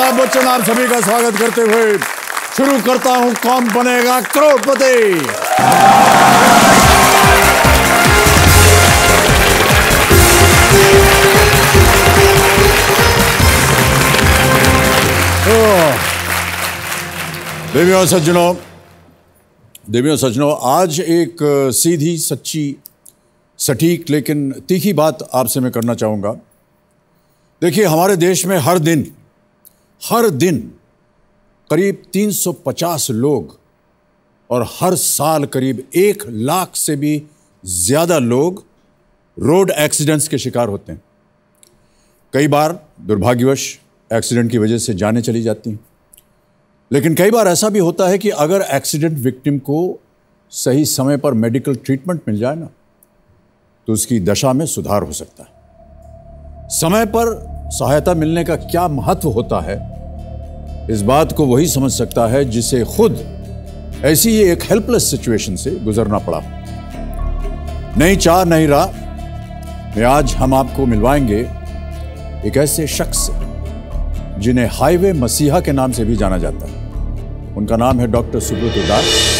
अमिताभ बच्चन आप सभी का स्वागत करते हुए शुरू करता हूं कौन बनेगा करोड़पति। देवियों सज्जनों, आज एक सीधी सच्ची सटीक लेकिन तीखी बात आपसे मैं करना चाहूँगा। देखिए, हमारे देश में हर दिन करीब 350 लोग और हर साल करीब 1 लाख से भी ज़्यादा लोग रोड एक्सीडेंट्स के शिकार होते हैं। कई बार दुर्भाग्यवश एक्सीडेंट की वजह से जानें चली जाती हैं, लेकिन कई बार ऐसा भी होता है कि अगर एक्सीडेंट विक्टिम को सही समय पर मेडिकल ट्रीटमेंट मिल जाए ना, तो उसकी दशा में सुधार हो सकता है। समय पर सहायता मिलने का क्या महत्व होता है, इस बात को वही समझ सकता है जिसे खुद ऐसी ही एक हेल्पलेस सिचुएशन से गुजरना पड़ा। नहीं चाह नहीं रहा में आज हम आपको मिलवाएंगे एक ऐसे शख्स से जिन्हें हाईवे मसीहा के नाम से भी जाना जाता है। उनका नाम है डॉक्टर सुब्रत दास।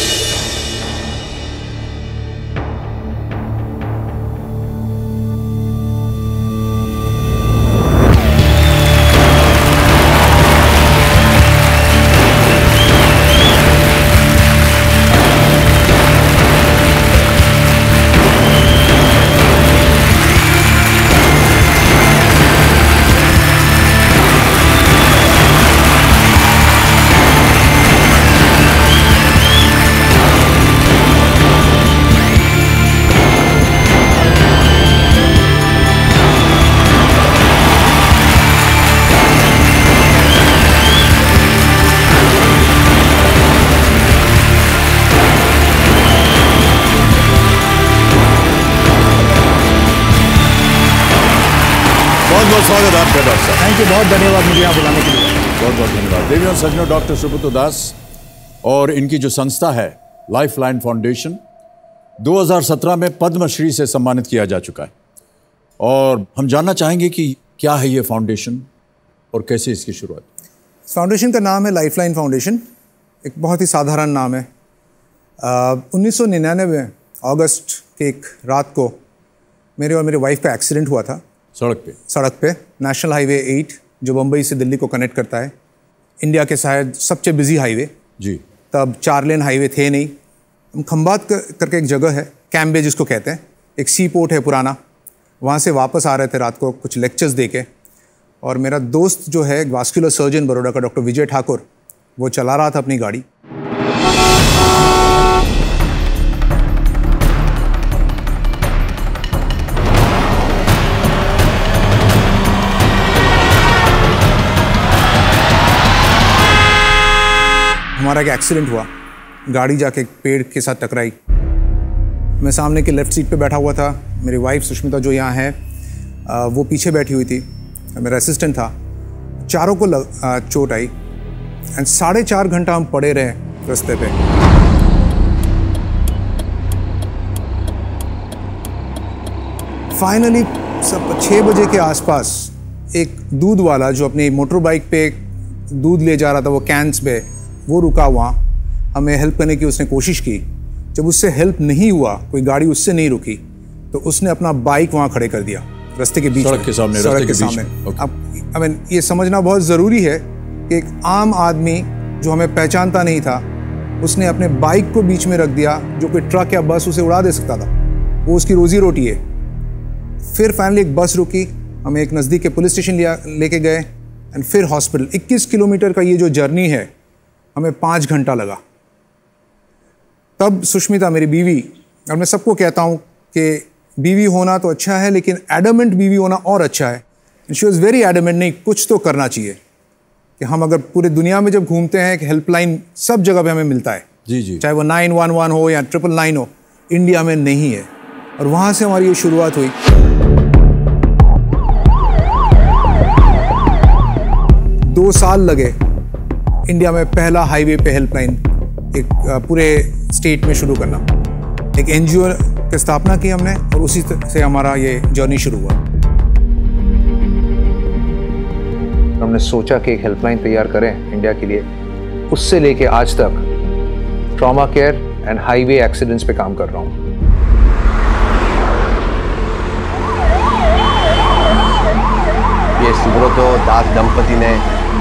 बहुत स्वागत आपका डॉक्टर साहब। थैंक यू, बहुत धन्यवाद मुझे यहाँ बुलाने के लिए। बहुत बहुत धन्यवाद। देवियों सज्जनों, डॉक्टर सुब्रत दास और इनकी जो संस्था है लाइफलाइन फाउंडेशन 2017 में पद्मश्री से सम्मानित किया जा चुका है। और हम जानना चाहेंगे कि क्या है ये फाउंडेशन और कैसे इसकी शुरुआत। फाउंडेशन का नाम है लाइफलाइन फाउंडेशन। एक बहुत ही साधारण नाम है। 1999 अगस्त के एक रात को मेरे और मेरे वाइफ का एक्सीडेंट हुआ था सड़क पे नेशनल हाईवे 8 जो बम्बई से दिल्ली को कनेक्ट करता है। इंडिया के शायद सबसे बिजी हाईवे जी। तब 4 लेन हाईवे थे नहीं। हम खंबात करके एक जगह है, कैम्बे जिसको कहते हैं, एक सी पोर्ट है पुराना। वहाँ से वापस आ रहे थे रात को कुछ लेक्चर्स दे के, और मेरा दोस्त जो है वास्कुलर सर्जन बड़ौदा का डॉक्टर विजय ठाकुर, वो चला रहा था अपनी गाड़ी। हमारा एक एक्सीडेंट हुआ, गाड़ी जाके एक पेड़ के साथ टकराई। मैं सामने के लेफ़्ट सीट पे बैठा हुआ था। मेरी वाइफ सुष्मिता जो यहाँ है वो पीछे बैठी हुई थी। मेरा असिस्टेंट था। चारों को चोट आई एंड 4.5 घंटा हम पड़े रहे रास्ते पे। फाइनली 6 बजे के आसपास एक दूध वाला जो अपनी मोटर बाइक पे दूध ले जा रहा था, वो कैंस पे, वो रुका। वहाँ हमें हेल्प करने की उसने कोशिश की। जब उससे हेल्प नहीं हुआ, कोई गाड़ी उससे नहीं रुकी, तो उसने अपना बाइक वहाँ खड़े कर दिया रास्ते के बीच, सड़क के सामने। अब ये समझना बहुत ज़रूरी है कि एक आम आदमी जो हमें पहचानता नहीं था, उसने अपने बाइक को बीच में रख दिया। जो कोई ट्रक या बस उसे उड़ा दे सकता था, वो उसकी रोजी रोटी है। फिर फाइनली एक बस रुकी, हमें एक नज़दीक के पुलिस स्टेशन लेके गए एंड फिर हॉस्पिटल। 21 किलोमीटर का ये जो जर्नी है, हमें 5 घंटा लगा। तब सुष्मिता मेरी बीवी, और मैं सबको कहता हूँ कि बीवी होना तो अच्छा है, लेकिन एडमेंट बीवी होना और अच्छा है। And she was very adamant, नहीं कुछ तो करना चाहिए। कि हम अगर पूरे दुनिया में जब घूमते हैं कि हेल्पलाइन सब जगह पे हमें मिलता है जी, चाहे वो 911 हो या 999 हो, इंडिया में नहीं है। और वहाँ से हमारी ये शुरुआत हुई। दो साल लगे इंडिया में पहला हाईवे पे हेल्पलाइन एक पूरे स्टेट में शुरू करना। एक एनजीओ की स्थापना की हमने, और उसी से हमारा ये जर्नी शुरू हुआ। हमने सोचा कि एक हेल्पलाइन तैयार करें इंडिया के लिए, उससे लेके आज तक trauma care and highway accidents पे काम कर रहा हूँ। ये सुब्रतो दास दंपति ने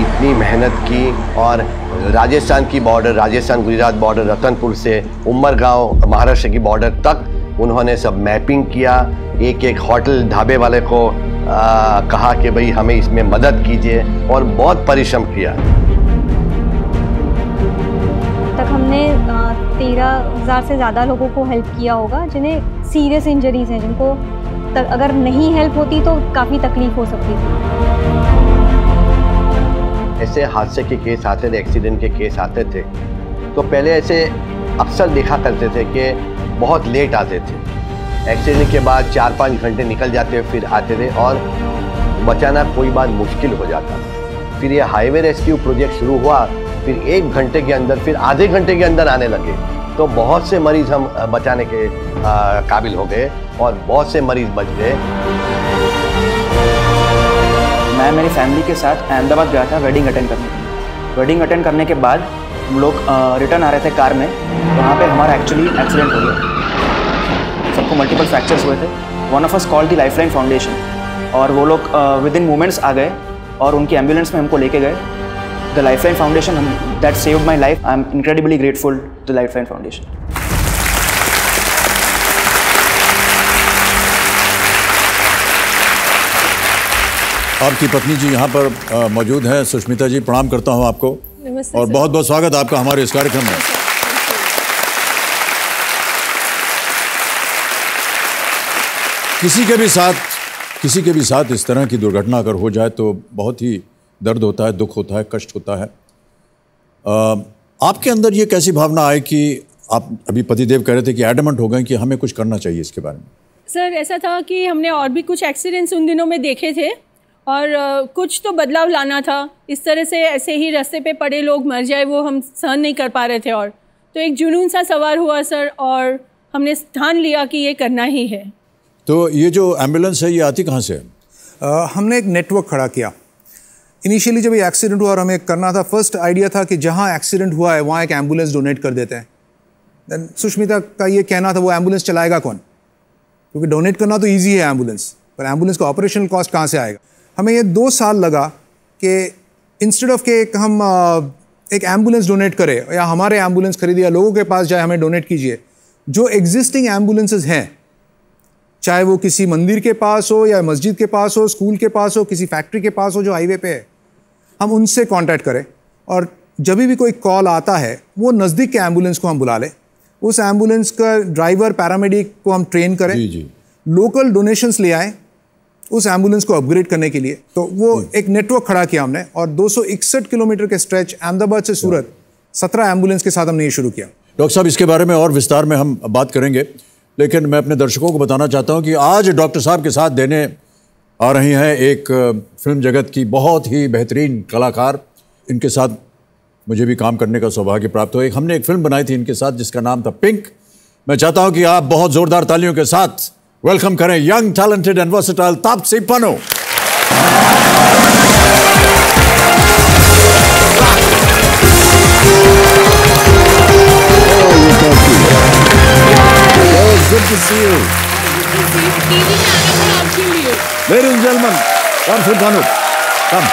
इतनी मेहनत की और राजस्थान की बॉर्डर, राजस्थान गुजरात बॉर्डर, रतनपुर से उमरगांव महाराष्ट्र की बॉर्डर तक उन्होंने सब मैपिंग किया। एक एक होटल ढाबे वाले को कहा कि भाई हमें इसमें मदद कीजिए और बहुत परिश्रम किया। तक हमने 13,000 से ज़्यादा लोगों को हेल्प किया होगा जिन्हें सीरियस इंजरीज हैं, जिनको अगर नहीं हेल्प होती तो काफ़ी तकलीफ हो सकती थी। ऐसे हादसे के केस आते थे, एक्सीडेंट के केस आते थे, तो पहले ऐसे अक्सर देखा करते थे कि बहुत लेट आते थे। एक्सीडेंट के बाद 4-5 घंटे निकल जाते, फिर आते थे और बचाना कोई बात मुश्किल हो जाता। फिर ये हाईवे रेस्क्यू प्रोजेक्ट शुरू हुआ, फिर 1 घंटे के अंदर, फिर आधे घंटे के अंदर आने लगे, तो बहुत से मरीज हम बचाने के काबिल हो गए और बहुत से मरीज बच गए। मैं मेरी फैमिली के साथ अहमदाबाद गया था वेडिंग अटेंड करने के लिए। वेडिंग अटेंड करने के बाद हम लोग रिटर्न आ रहे थे कार में, वहाँ पे हमारा एक्चुअली एक्सीडेंट हो गया। सबको मल्टीपल फ्रैक्चर्स हुए थे। One of us called the Lifeline foundation और वो लोग विद इन मोमेंट्स आ गए और उनकी एम्बुलेंस में हमको लेके गए। The Lifeline Foundation that saved my life. I am incredibly grateful to the Lifeline Foundation. आपकी पत्नी जी यहाँ पर मौजूद हैं। सुष्मिता जी, प्रणाम करता हूँ आपको और बहुत बहुत स्वागत आपका हमारे इस कार्यक्रम में। किसी के भी साथ इस तरह की दुर्घटना अगर हो जाए तो बहुत ही दर्द होता है, दुख होता है, कष्ट होता है। आपके अंदर ये कैसी भावना आई कि आप अभी पतिदेव कह रहे थे कि एडमंट हो गए कि हमें कुछ करना चाहिए इसके बारे में? सर, ऐसा था कि हमने और भी कुछ एक्सीडेंट्स उन दिनों में देखे थे और कुछ तो बदलाव लाना था। इस तरह से ऐसे ही रास्ते पे पड़े लोग मर जाए वो हम सहन नहीं कर पा रहे थे, और तो एक जुनून सा सवार हुआ सर, और हमने ठान लिया कि ये करना ही है। तो ये जो एम्बुलेंस है ये आती कहाँ से है? हमने एक नेटवर्क खड़ा किया। इनिशियली जब ये एक्सीडेंट हुआ और हमें करना था, फर्स्ट आइडिया था कि जहाँ एक्सीडेंट हुआ है वहाँ एक एम्बुलेंस डोनेट कर देते हैं। देन सुष्मिता का ये कहना था वो एम्बुलेंस चलाएगा कौन, क्योंकि डोनेट करना तो ईजी है एम्बुलेंस, पर एम्बुलेंस का ऑपरेशनल कॉस्ट कहाँ से आएगा। हमें ये 2 साल लगा कि इंस्टेड ऑफ के हम एक एम्बुलेंस डोनेट करें या हमारे एम्बुलेंस खरीदे या लोगों के पास जाए हमें डोनेट कीजिए, जो एग्जिस्टिंग एम्बुलेंसेज हैं, चाहे वो किसी मंदिर के पास हो या मस्जिद के पास हो, स्कूल के पास हो, किसी फैक्ट्री के पास हो जो हाईवे पे है, हम उनसे कांटेक्ट करें और जब भी कोई कॉल आता है वो नज़दीक के एम्बुलेंस को हम बुला लें। उस एम्बुलेंस का ड्राइवर, पैरामेडिक को हम ट्रेन करें, लोकल डोनेशंस ले आएँ उस एम्बुलेंस को अपग्रेड करने के लिए। तो वो एक नेटवर्क खड़ा किया हमने और 261 किलोमीटर के स्ट्रेच अहमदाबाद से सूरत 17 एम्बुलेंस के साथ हमने ये शुरू किया। डॉक्टर साहब, इसके बारे में और विस्तार में हम बात करेंगे, लेकिन मैं अपने दर्शकों को बताना चाहता हूं कि आज डॉक्टर साहब के साथ देने आ रही हैं एक फिल्म जगत की बहुत ही बेहतरीन कलाकार। इनके साथ मुझे भी काम करने का सौभाग्य प्राप्त हुआ। हमने एक फिल्म बनाई थी इनके साथ जिसका नाम था पिंक। मैं चाहता हूं कि आप बहुत जोरदार तालियों के साथ वेलकम करें young, talented and versatile Taapsee Pannu. Good to see you. Ladies and gentlemen, Taapsee Pannu, come.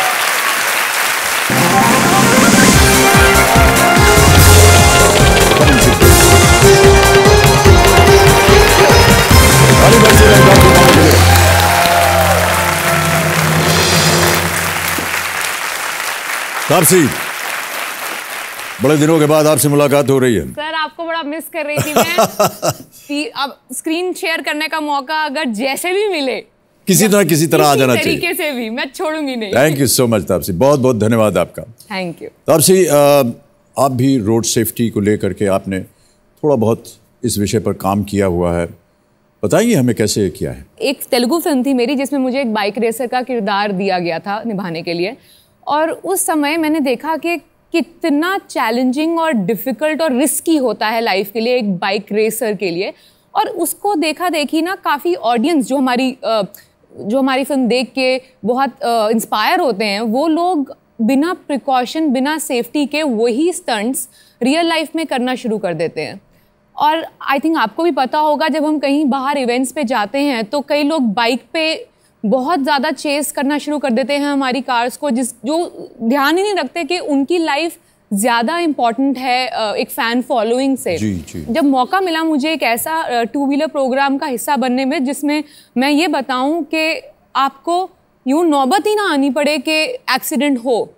Come and sit. Taapsee, बड़े दिनों के बाद आपसे मुलाकात हो रही है। सर, आपको बड़ा मिस कर रही थी मैं। अब स्क्रीन शेयर करने का मौका अगर जैसे भी मिले, किसी तरह आ जाना चाहिए। तरीके से भी मैं छोड़ूंगी नहीं। Thank you so much Taapsee, बहुत बहुत धन्यवाद आपका। Thank you Taapsee. आप भी रोड सेफ्टी को लेकर के आपने थोड़ा बहुत इस विषय पर काम किया हुआ है, बताइए हमें कैसे किया है। एक तेलुगु फिल्म थी मेरी जिसमें मुझे एक बाइक रेसर का किरदार दिया गया था निभाने के लिए, और उस समय मैंने देखा कि कितना चैलेंजिंग और डिफ़िकल्ट और रिस्की होता है लाइफ के लिए एक बाइक रेसर के लिए। और उसको देखा देखी ना काफ़ी ऑडियंस जो हमारी जो हमारी फिल्म देख के बहुत इंस्पायर होते हैं, वो लोग बिना प्रिकॉशन, बिना सेफ्टी के वही स्टंट्स रियल लाइफ में करना शुरू कर देते हैं। और आई थिंक आपको भी पता होगा, जब हम कहीं बाहर इवेंट्स पे जाते हैं तो कई लोग बाइक पे बहुत ज़्यादा चेस करना शुरू कर देते हैं हमारी कार्स को, जो ध्यान ही नहीं रखते कि उनकी लाइफ ज़्यादा इम्पॉर्टेंट है एक फ़ैन फॉलोइंग से। जी। जब मौका मिला मुझे एक ऐसा 2 व्हीलर प्रोग्राम का हिस्सा बनने में जिसमें मैं ये बताऊं कि आपको यूँ नौबत ही ना आनी पड़े कि एक्सीडेंट हो,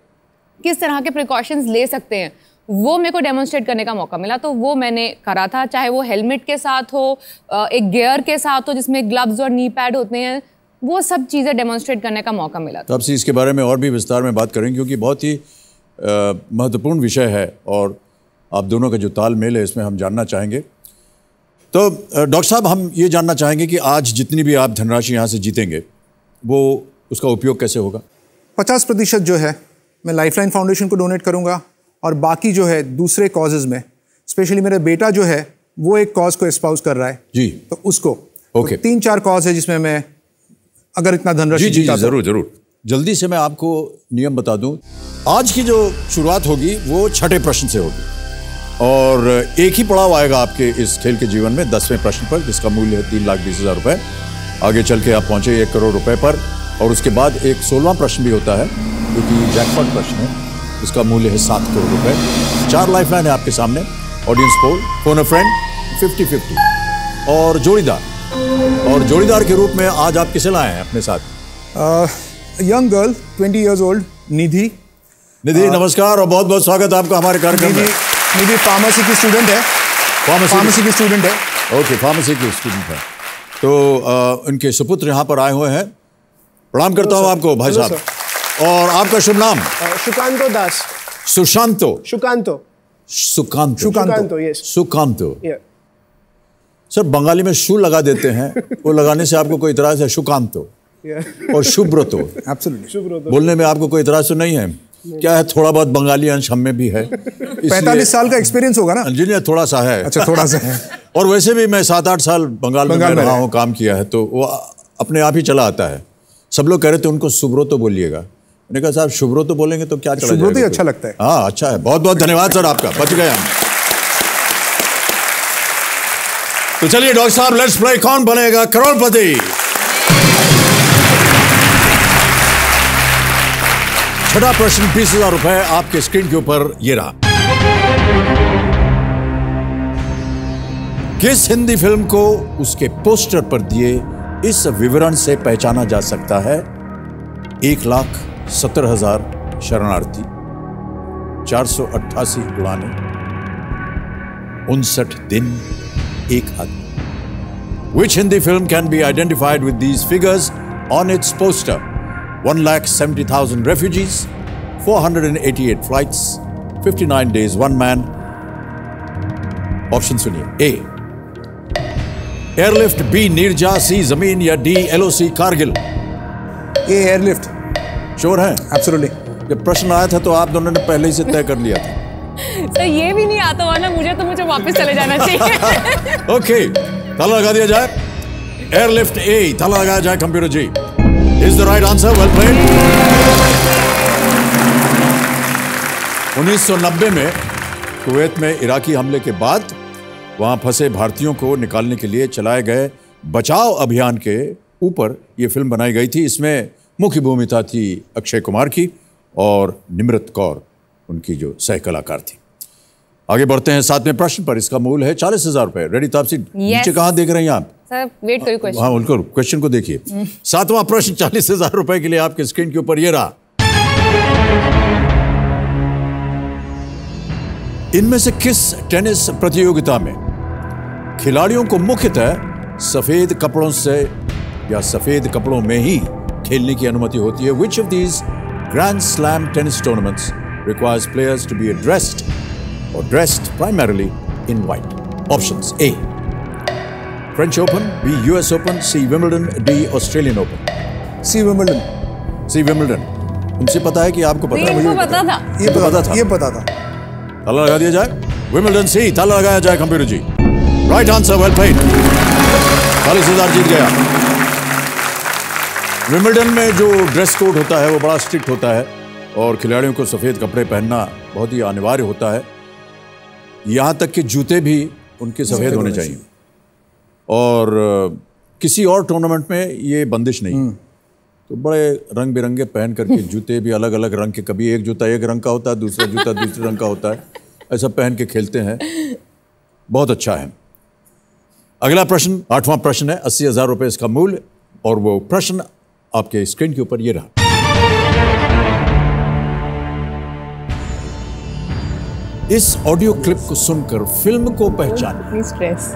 किस तरह के प्रिकॉशंस ले सकते हैं, वो मेरे को डेमोन्स्ट्रेट करने का मौका मिला। तो वो मैंने करा था, चाहे वो हेलमेट के साथ हो, एक गियर के साथ हो जिसमें ग्लव्स और नी पैड होते हैं, वो सब चीज़ें डेमोन्स्ट्रेट करने का मौका मिला। तो आपसे इसके बारे में और भी विस्तार में बात करेंगे, क्योंकि बहुत ही महत्वपूर्ण विषय है और आप दोनों का जो तालमेल है इसमें हम जानना चाहेंगे। तो डॉक्टर साहब, हम ये जानना चाहेंगे कि आज जितनी भी आप धनराशि यहाँ से जीतेंगे, वो उसका उपयोग कैसे होगा? 50% जो है मैं लाइफलाइन फाउंडेशन को डोनेट करूँगा, और बाकी जो है दूसरे कॉजेज़ में, स्पेशली मेरा बेटा जो है वो एक कॉज को एस्पाउस कर रहा है जी, तो उसको ओके। तो 3-4 कॉज है जिसमें मैं अगर इतना धनराशि जी जरूर। जल्दी से मैं आपको नियम बता दूं। आज की जो शुरुआत होगी वो छठे प्रश्न से होगी, और एक ही पड़ाव आएगा आपके इस खेल के जीवन में 10वें प्रश्न पर, जिसका मूल्य है 3,20,000 रुपए। आगे चल के आप पहुंचे 1 करोड़ रुपए पर, और उसके बाद एक 16वां प्रश्न भी होता है जो कि जैकपॉट प्रश्न है, इसका मूल्य है 7 करोड़ रुपए। 4 लाइफलाइन है आपके सामने, audience poll, phone a friend, 50-50 और जोड़ीदार के रूप में आज आप किसे लाए हैं अपने साथ? यंग गर्ल 20 years old, निधि। नमस्कार और बहुत बहुत स्वागत आपका हमारे कार्यक्रम में। निधि फार्मेसी की स्टूडेंट है। फार्मेसी की स्टूडेंट है। ओके, फार्मेसी की स्टूडेंट है। तो उनके सुपुत्र यहाँ पर आए हुए हैं। प्रणाम करता हूँ आपको भाई साहब। और आपका शुभ नाम? सुकांतो दास। सुकांतो। सर, बंगाली में शू लगा देते हैं, वो लगाने से आपको कोई इतराज है? सुकांतो और शुभ्रतो, बोलने में आपको कोई इतराज तो नहीं है? क्या है, थोड़ा बहुत बंगाली अंश हम में भी है। 45 साल का एक्सपीरियंस होगा ना? जी, थोड़ा सा है। अच्छा, थोड़ा सा है। और वैसे भी मैं 7-8 साल बंगाल में रहा हूँ, काम किया है, तो वो अपने आप ही चला आता है। सब लोग कह रहे थे उनको सुब्रतो बोलिएगा। मैंने कहा साहब शुभ्रतो बोलेंगे तो क्या चला जाएगा? शुभ्रतो ही अच्छा लगता है। हाँ, अच्छा है। बहुत बहुत धन्यवाद सर आपका, बच गए हम। तो चलिए डॉक्टर साहब, लेट्स प्ले कौन बनेगा करोड़पति। छठा प्रश्न 20,000 रुपए आपके स्क्रीन के ऊपर ये रहा। किस हिंदी फिल्म को उसके पोस्टर पर दिए इस विवरण से पहचाना जा सकता है? 1,70,000 शरणार्थी, 488 उड़ानें, 59 दिन, 1 आदमी। Which Hindi film can be identified with these figures on its poster? 1,70,000 refugees, 488 flights, 59 days, 1 man. Option सुनिए। A airlift, B Neerja, C जमीन, या D LOC Kargil. A airlift. Sure है? एब्सोल्युटली। जब प्रश्न आया था तो आप दोनों ने पहले ही से तय कर लिया था। सर, ये भी नहीं आता हुआ ना मुझे, तो मुझे वापस चले जाना चाहिए। ओके, ताला लगा दिया जाए। एयरलिफ्ट A, ताला लगाया जाए computer ji. Is the right answer, well played. 1990 में कुवैत में इराकी हमले के बाद वहां फंसे भारतीयों को निकालने के लिए चलाए गए बचाव अभियान के ऊपर यह फिल्म बनाई गई थी। इसमें मुख्य भूमिका थी अक्षय कुमार की और निमृत कौर उनकी जो सह कलाकार थी। आगे बढ़ते हैं 7वें प्रश्न पर। इसका मूल्य है 40,000 रुपए। रेडी तापसी? नीचे कहाँ देख रही हैं आप? सर, वेट करिए क्वेश्चन। हाँ, उनको क्वेश्चन को देखिए। 7वां प्रश्न 40,000 रुपए के लिए आपके स्क्रीन के ऊपर ये रहा। इनमें से किस टेनिस प्रतियोगिता में खिलाड़ियों को मुख्यतः सफेद कपड़ों से या सफेद कपड़ों में ही खेलने की अनुमति होती है? Which of these Grand Slam tennis tournaments requires players to be dressed primarily in white? Options: A French Open, B US Open, C Wimbledon, D Australian Open. C Wimbledon. C Wimbledon. उनसे पता है कि आपको पता है? मुझे पता था। ये पता था। ताला लगा दिया जाए। विमिल्टन सी, ताला लगाया जाए computer ji. Right answer, well played. 40,000 जीत गया। विंबलडन में जो ड्रेस कोड होता है वो बड़ा स्ट्रिक्ट होता है और खिलाड़ियों को सफ़ेद कपड़े पहनना बहुत ही अनिवार्य होता है। यहाँ तक कि जूते भी उनके सफ़ेद होने चाहिए और किसी और टूर्नामेंट में ये बंदिश नहीं। तो बड़े रंग बिरंगे पहन करके जूते भी अलग अलग रंग के, कभी एक जूता एक रंग का होता है, दूसरा जूता दूसरे रंग का होता है, ऐसा पहन के खेलते हैं। बहुत अच्छा है। अगला प्रश्न, 8वां प्रश्न है, 80,000 रुपये इसका मूल्य और वो प्रश्न आपके स्क्रीन के ऊपर ये रहा। इस ऑडियो क्लिप को सुनकर फिल्म को पहचानें। स्ट्रेस।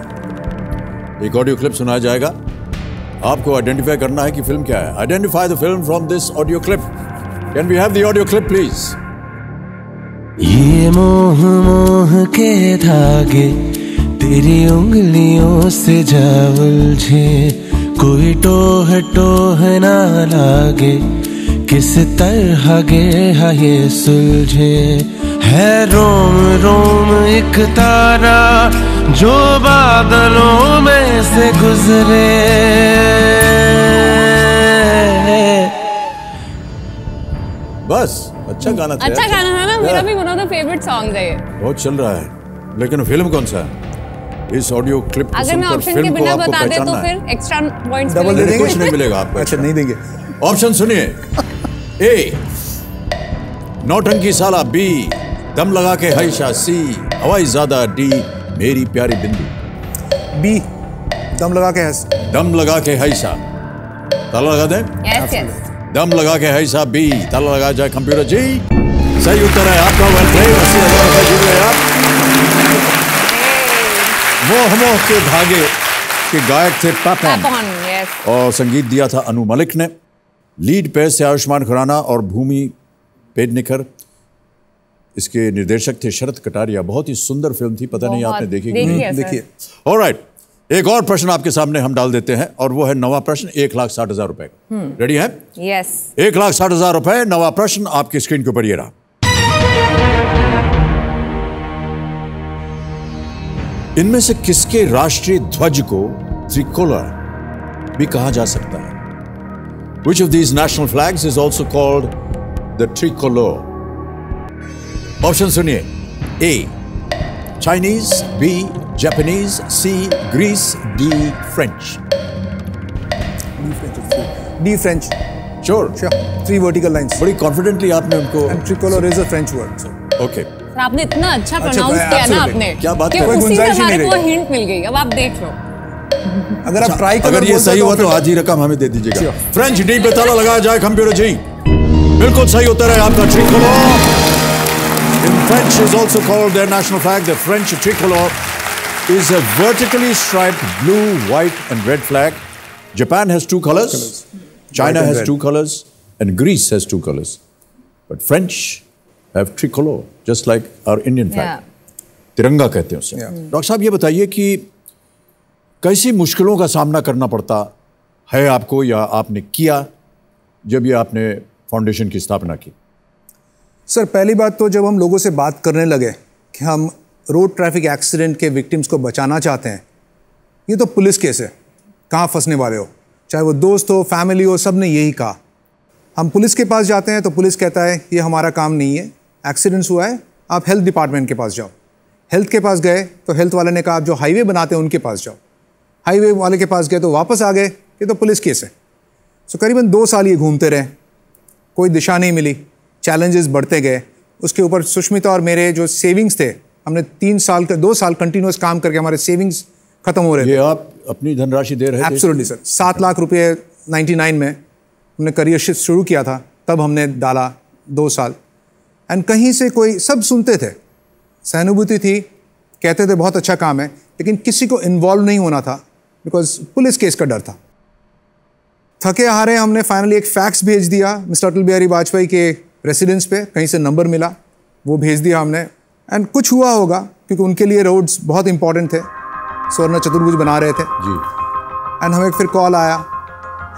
एक ऑडियो क्लिप सुनाया जाएगा, आपको आइडेंटिफाई करना है कि फिल्म क्या है। Identify the film from this audio clip. Can we have the audio clip please? ये मोह मोह के धागे तेरी उंगलियों से जा उलझे, कोई टोह टोह ना लागे, किस तरह गे ये सुलझे, है रोम रोम एक तारा जो बादलों में से गुजरे। बस अच्छा गाना था। अच्छा गाना है ना, मेरा भी one of the favourite songs है ये। बहुत चल रहा है, लेकिन फिल्म कौन सा है? इस ऑडियो क्लिप को अगर मैं सुनकर ऑप्शन के फिल्म को बिना आपको बता दे तो पहचानना है। फिर एक्स्ट्रा पॉइंट्स डबल दे मिलेंगे। देंगे? कुछ नहीं मिलेगा आपको। अच्छा नहीं देंगे। ऑप्शन सुनिए। ए नौटंकी साला, बी दम लगा के हैशा, सी हवाई ज्यादा, डी मेरी प्यारी बिंदु। बी दम लगा के हंस। दम लगा के हैशा, ताला लगा दें? Yes yes. दम लगा के हैशा, बी ताला लगा जाए। कंप्यूटर जी सही उत्तर है आपका। वेल प्ले, 80,000 रुपये जीत गए आप। मोह मोह के धागे के गायक थे पापन यस। और संगीत दिया था अनु मलिक ने। लीड पे से आयुष्मान खुराना और भूमि पेडनेकर। इसके निर्देशक थे शरद कटारिया। बहुत ही सुंदर फिल्म थी, पता नहीं आपने देखी कि नहीं। देखिए ऑलराइट, एक और प्रश्न आपके सामने हम डाल देते हैं और वो है नवा प्रश्न 1,60,000 रुपए। रेडी है? यस। 1,60,000 रुपए नवा प्रश्न आपकी स्क्रीन के ऊपर ये रहा। इनमें से किसके राष्ट्रीय ध्वज को त्रिकोलर भी कहा जा सकता है? Which of these national flags is also called the tricolor? Option सुनिए। A Chinese, B Japanese, C Greece, D French. D French. Sure. 3 vertical lines. बड़ी कॉन्फिडेंटली आपने उनको। And tricolour is a French word. Okay. आपने इतना अच्छा pronounce किया ना absolutely. आपने, क्या बात कि कर रहे हो? उसी में गुंजाइश ही हमारे नहीं को रही। हिंट मिल गई। अब आप देख लो। अगर आप ट्राई अगर ये सही हुआ तो आज ही रकम हमें दे दीजिएगा। फ्रेंच डी पे ताला लगाया जाए। कंप्यूटर जी बिल्कुल सही उत्तर है आपका। ट्रिकोलर in French is also called their national flag. The French tricolor is a vertically striped blue, white and red flag. Japan has 2 colors. China and has red. 2 colors and Greece has 2 colors. But French have tricolor just like our Indian flag. Yeah. तिरंगा कहते हैं उसे। Doctor साहब ये बताइए कि कैसी मुश्किलों का सामना करना पड़ता है आपको या आपने किया जब ये आपने फाउंडेशन की स्थापना की? सर पहली बात तो जब हम लोगों से बात करने लगे कि हम रोड ट्रैफिक एक्सीडेंट के विक्टिम्स को बचाना चाहते हैं, ये तो पुलिस केस है, कहाँ फंसने वाले हो, चाहे वो दोस्त हो फैमिली हो, सब ने यही कहा। हम पुलिस के पास जाते हैं तो पुलिस कहता है ये हमारा काम नहीं है, एक्सीडेंट्स हुआ है आप हेल्थ डिपार्टमेंट के पास जाओ। हेल्थ के पास गए तो हेल्थ वाले ने कहा आप जो हाईवे बनाते हैं उनके पास जाओ। हाईवे वाले के पास गए तो वापस आ गए, ये तो पुलिस केस है। सो करीबन 2 साल ये घूमते रहे, कोई दिशा नहीं मिली, चैलेंजेस बढ़ते गए। उसके ऊपर सुष्मिता और मेरे जो सेविंग्स थे, हमने 2 साल कंटिन्यूस काम करके हमारे सेविंग्स खत्म हो रहे थे। ये आप अपनी धनराशि दे रहे थे? Absolutely sir. 7 लाख रुपए 99 में हमने करियर शिफ्ट शुरू किया था, तब हमने डाला 2 साल। एंड कहीं से कोई सब सुनते थे, सहानुभूति थी, कहते थे बहुत अच्छा काम है, लेकिन किसी को इन्वॉल्व नहीं होना था बिकॉज पुलिस केस का डर था। थके हारे हमने फाइनली एक फैक्स भेज दिया मिस्टर अटल बिहारी वाजपेयी के रेसिडेंस पे, कहीं से नंबर मिला, वो भेज दिया हमने। एंड कुछ हुआ होगा क्योंकि उनके लिए रोड्स बहुत इंपॉर्टेंट थे, स्वर्ण चतुर्भुज बना रहे थे जी। एंड हमें फिर कॉल आया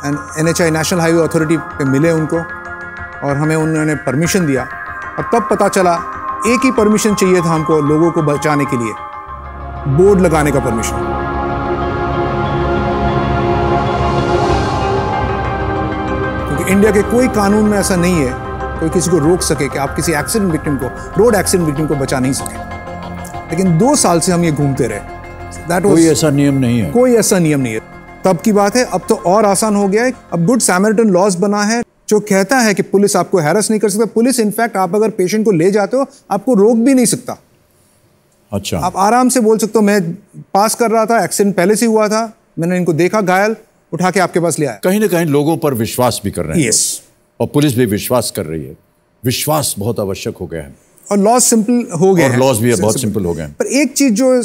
and NHI national highway authority पे मिले उनको और हमें उन्होंने परमिशन दिया। और तब पता चला एक ही परमिशन चाहिए था हमको लोगों को बचाने के लिए, बोर्ड लगाने का परमिशन। इंडिया के कोई कानून में ऐसा नहीं है कोई किसी को रोक सके कि आप किसी एक्सीडेंट विक्टिम को, रोड एक्सीडेंट विक्टिम को बचा नहीं सके। लेकिन 2 साल से हम ये घूमते रहे। कोई ऐसा नियम नहीं है, कोई ऐसा नियम नहीं है। तब की बात है, अब तो और आसान हो गया है। अब गुड सैमरिटन लॉज बना है जो कहता है कि पुलिस आपको हैरेस नहीं कर सकता। पुलिस इनफैक्ट आप अगर पेशेंट को ले जाते हो आपको रोक भी नहीं सकता। अच्छा, आप आराम से बोल सकते हो मैं पास कर रहा था, एक्सीडेंट पहले से हुआ था, मैंने इनको देखा घायल, उठा के आपके पास ले आया। कहीं ना कहीं लोगों पर विश्वास भी कर रहे हैं। यस, और पुलिस भी विश्वास कर रही है। विश्वास बहुत आवश्यक हो गया है और लॉज सिंपल हो गए और हैं। लॉज भी बहुत सिंपल हो गए हैं। पर एक चीज जो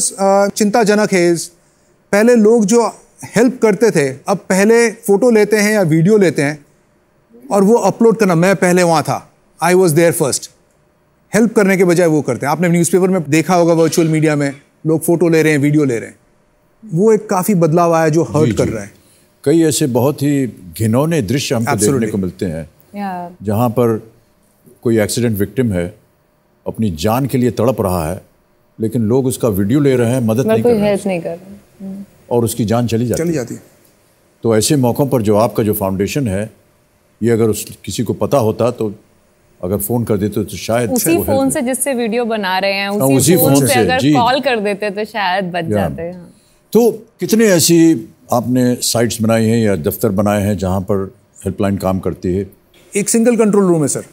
चिंताजनक है, पहले लोग जो हेल्प करते थे, अब पहले फोटो लेते हैं या वीडियो लेते हैं और वो अपलोड करना, मैं पहले वहां था, I was there first, help करने के बजाय वो करते हैं। आपने न्यूज़पेपर में देखा होगा, वर्चुअल मीडिया में लोग फोटो ले रहे हैं, वीडियो ले रहे हैं। वो एक काफी बदलाव आया जो हर्ट कर रहा है। कई ऐसे बहुत ही घिनौने दृश्य हमको देखने को मिलते हैं जहां पर कोई एक्सीडेंट विक्टिम है, अपनी जान के लिए तड़प रहा है, लेकिन लोग उसका वीडियो ले रहे हैं, मदद नहीं कर रहे और उसकी जान चली जाती है। तो ऐसे मौक़ों पर जो आपका जो फाउंडेशन है, ये अगर किसी को पता होता तो अगर फ़ोन कर देते तो शायद उसी फ़ोन से जिससे वीडियो बना रहे हैं उसी फ़ोन से अगर कॉल कर देते तो शायद बच जाते हैं। तो कितने ऐसी आपने साइट्स बनाई हैं या दफ्तर बनाए हैं जहां पर हेल्पलाइन काम करती है? एक सिंगल कंट्रोल रूम है sir.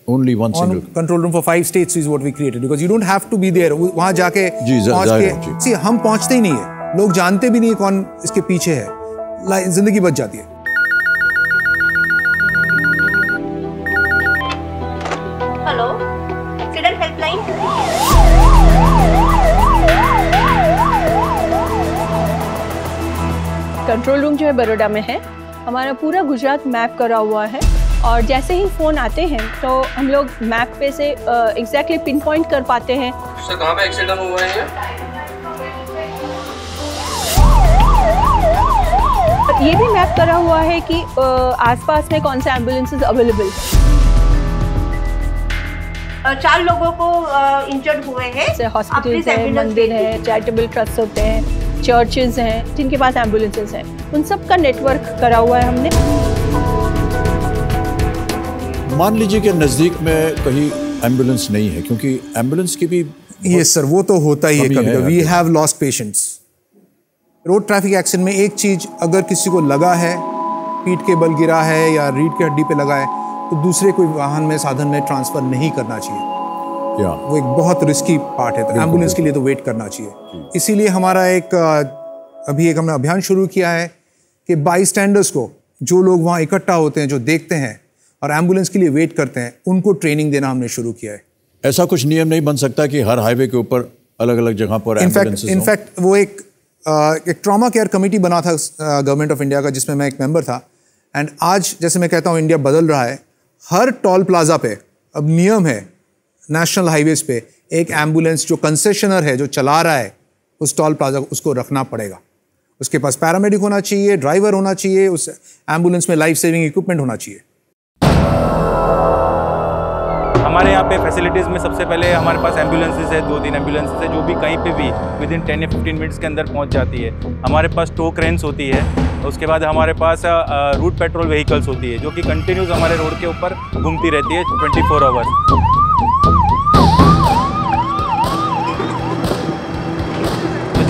Only one single control room for 5 states is what we created because you don't have to be there. वहाँ जाके पहुँच के हम पहुँचते ही नहीं है, लोग जानते भी नहीं कौन इसके पीछे है, जिंदगी बच जाती है। Hello, accident helpline. Control room जो है बड़ौदा में है। हमारा पूरा गुजरात मैप करा हुआ है और जैसे ही फ़ोन आते हैं तो हम लोग मैप पे से एग्जैक्टली पिन पॉइंट कर पाते हैं। सर कहाँ पे एक्सीडेंट हुआ है? ये भी मैप करा हुआ है कि आसपास में कौन से एम्बुलेंसेस अवेलेबल। 4 लोगों को इंजर्ड हुए हैं। हॉस्पिटल्स हैं, मंदिर हैं, चैरिटेबल ट्रस्ट होते हैं, चर्चेज हैं जिनके पास एम्बुलेंसेस हैं, उन सब का नेटवर्क करा हुआ है हमने। मान लीजिए कि नज़दीक में कहीं एम्बुलेंस नहीं है, क्योंकि एम्बुलेंस की भी यस सर, वो तो होता ही है कभी कभी। We have lost patients. Road traffic accident में एक चीज, अगर किसी को लगा है, पीठ के बल गिरा है या रीढ़ की हड्डी पे लगा है, तो दूसरे कोई वाहन में, साधन में ट्रांसफर नहीं करना चाहिए। वो एक बहुत रिस्की पार्ट है। तो एम्बुलेंस के लिए तो वेट करना चाहिए। इसीलिए हमारा अभी हमने अभियान शुरू किया है कि बाई स्टैंडर्स को, जो लोग वहाँ इकट्ठा होते हैं, जो देखते हैं और एम्बुलेंस के लिए वेट करते हैं, उनको ट्रेनिंग देना हमने शुरू किया है। ऐसा कुछ नियम नहीं बन सकता कि हर हाईवे के ऊपर अलग अलग जगह पर इनफैक्ट वो एक ट्रॉमा केयर कमेटी बना था गवर्नमेंट ऑफ इंडिया का, जिसमें मैं एक मेंबर था। एंड आज जैसे मैं कहता हूँ इंडिया बदल रहा है, हर टोल प्लाजा पे अब नियम है, नेशनल हाईवेज पे एक एम्बुलेंस जो कंसेशनर है, जो चला रहा है उस टोल प्लाजा को, उसको रखना पड़ेगा। उसके पास पैरामेडिक होना चाहिए, ड्राइवर होना चाहिए, उस एम्बुलेंस में लाइफ सेविंग इक्विपमेंट होना चाहिए। हमारे यहाँ पे फैसिलिटीज़ में सबसे पहले हमारे पास एम्बुलेंसेज है, 2-3 एम्बुलेंसेज है जो भी कहीं पे भी विदिन 10 या 15 मिनट्स के अंदर पहुँच जाती है। हमारे पास टो क्रेन्स होती है। उसके बाद हमारे पास रूट पेट्रोल व्हीकल्स होती है जो कि कंटिन्यूस हमारे रोड के ऊपर घूमती रहती है 24 आवर्स।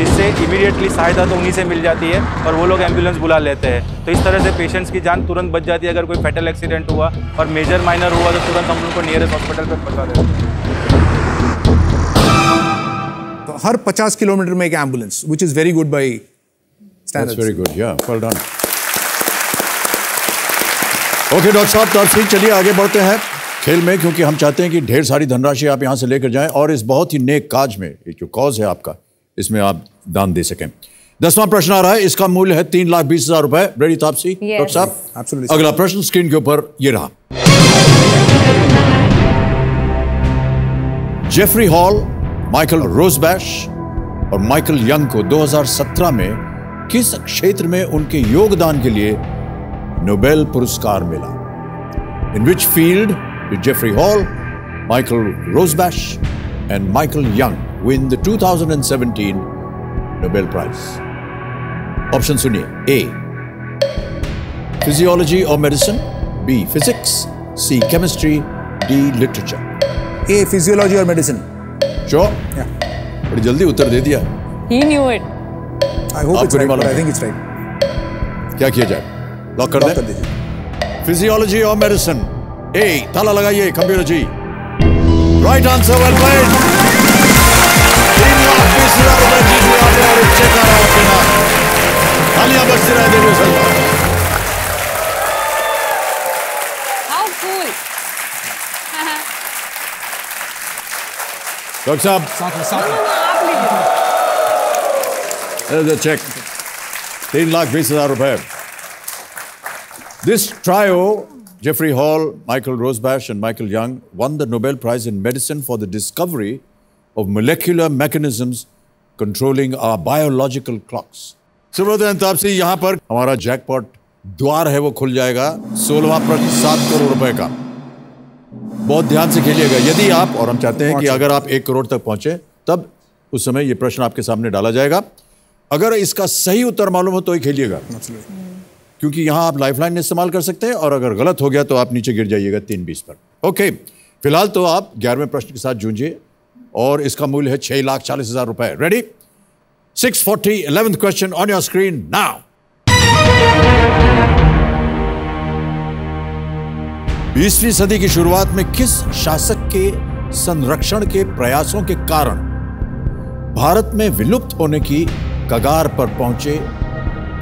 जिससे इमीडिएटली सहायता तो उन्हीं से मिल जाती है और वो लोग एम्बुलेंस बुला लेते हैं। तो इस तरह से पेशेंट्स की जान तुरंत बच जाती है। अगर कोई फैटल एक्सीडेंट हुआ और मेजर माइनर हुआ तो तुरंत हम उनको नियरेस्ट हॉस्पिटल पे पहुंचा देते हैं। तो हर 50 किलोमीटर में एक ambulance, which is very good by standards. Very good, या वेल डन। ओके डॉक्टर साहब, तो चलिए आगे बढ़ते हैं खेल में, क्योंकि हम चाहते हैं कि ढेर सारी धनराशि आप यहाँ से लेकर जाएं और इस बहुत ही नेक काज में, जो कॉज है आपका, इसमें आप दान दे सकें। 10वां प्रश्न आ रहा है, इसका मूल्य है 3,20,000 रुपए। रेडी तापसी? डॉक्टर साहब, अगला प्रश्न स्क्रीन के ऊपर ये रहा। जेफरी हॉल, माइकल रोजबैश और माइकल यंग को 2017 में किस क्षेत्र में उनके योगदान के लिए नोबेल पुरस्कार मिला? In which field did Jeffrey Hall, Michael Rosbash and Michael Young win the 2017 Nobel Prize? Option सुनिए। A, फिजियोलॉजी और medicine, B. Physics, C. Chemistry, D. Literature. A. Physiology और medicine. Sure? बड़ी जल्दी उत्तर दे दिया. He knew it. I hope it's right, but I think it's right. क्या किया जाए? Lock कर दें? फिजियोलॉजी और मेडिसिन. A. ताला लगाइए computer ji. Right answer, well played. 3,20,000 रुपए जीत लिया आपने और एक चेक आ रहा है आपके नाम. तालियां बजती रहे देवी सरकार. How cool. डॉक्टर साहब, चेक. 3,20,000 रुपए. This trio, Jeffrey Hall, Michael Rosbash, and Michael Young, won the Nobel Prize in Medicine for the discovery of molecular mechanisms controlling our biological clocks. Subrat Taapsee, यहाँ पर हमारा जैकपॉट द्वार है वो खुल जाएगा 16वां प्रश्न 7 करोड़ रुपए का. बहुत ध्यान से खेलिएगा. यदि आप, और हम चाहते हैं कि अगर आप 1 करोड़ तक पहुंचे तब उस समय ये प्रश्न आपके सामने डाला जाएगा. अगर इसका सही उत्तर मालूम हो तो ही खेलिएगा, क्योंकि यहां आप लाइफलाइन इस्तेमाल कर सकते हैं, और अगर गलत हो गया तो आप नीचे गिर जाइएगा 320 पर. ओके, फिलहाल तो आप 11वें प्रश्न के साथ जूझिए और इसका मूल्य है 6,40,000 रुपए. Ready? 640, 11th question on your screen now. 20वीं सदी की शुरुआत में किस शासक के संरक्षण के प्रयासों के कारण भारत में विलुप्त होने की कगार पर पहुंचे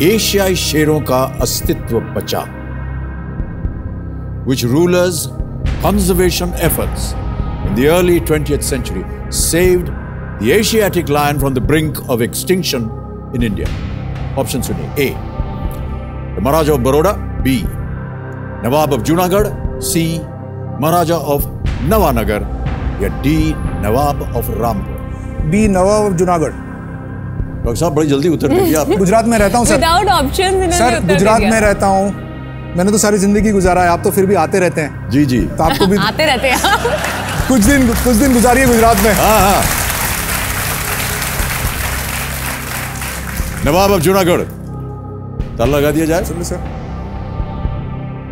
एशियाई शेरों का अस्तित्व बचा? Which rulers' conservation efforts in the early 20th century saved the Asiatic lion from the brink of extinction in India? Option सुनिए. A. The Maharaja of Baroda. B. Nawab of Junagadh. C. Maharaja of Nawanagar. या D. Nawab of Rampur. B. Nawab of Junagadh. Doctor साहब, बड़ी जल्दी उत्तर दे दिया आपने. गुजरात में रहता हूँ sir. Without options sir, Gujarat में रहता हूँ. मैंने तो सारी जिंदगी गुजारा है. आप तो फिर भी आते रहते हैं. जी जी. तो आपको भी आते रहते हैं. कुछ दिन गुजारिए गुजरात में. हाँ हाँ. नवाब ऑफ जूनागढ़. ताला लगा दिया जाए. सुनिए sir.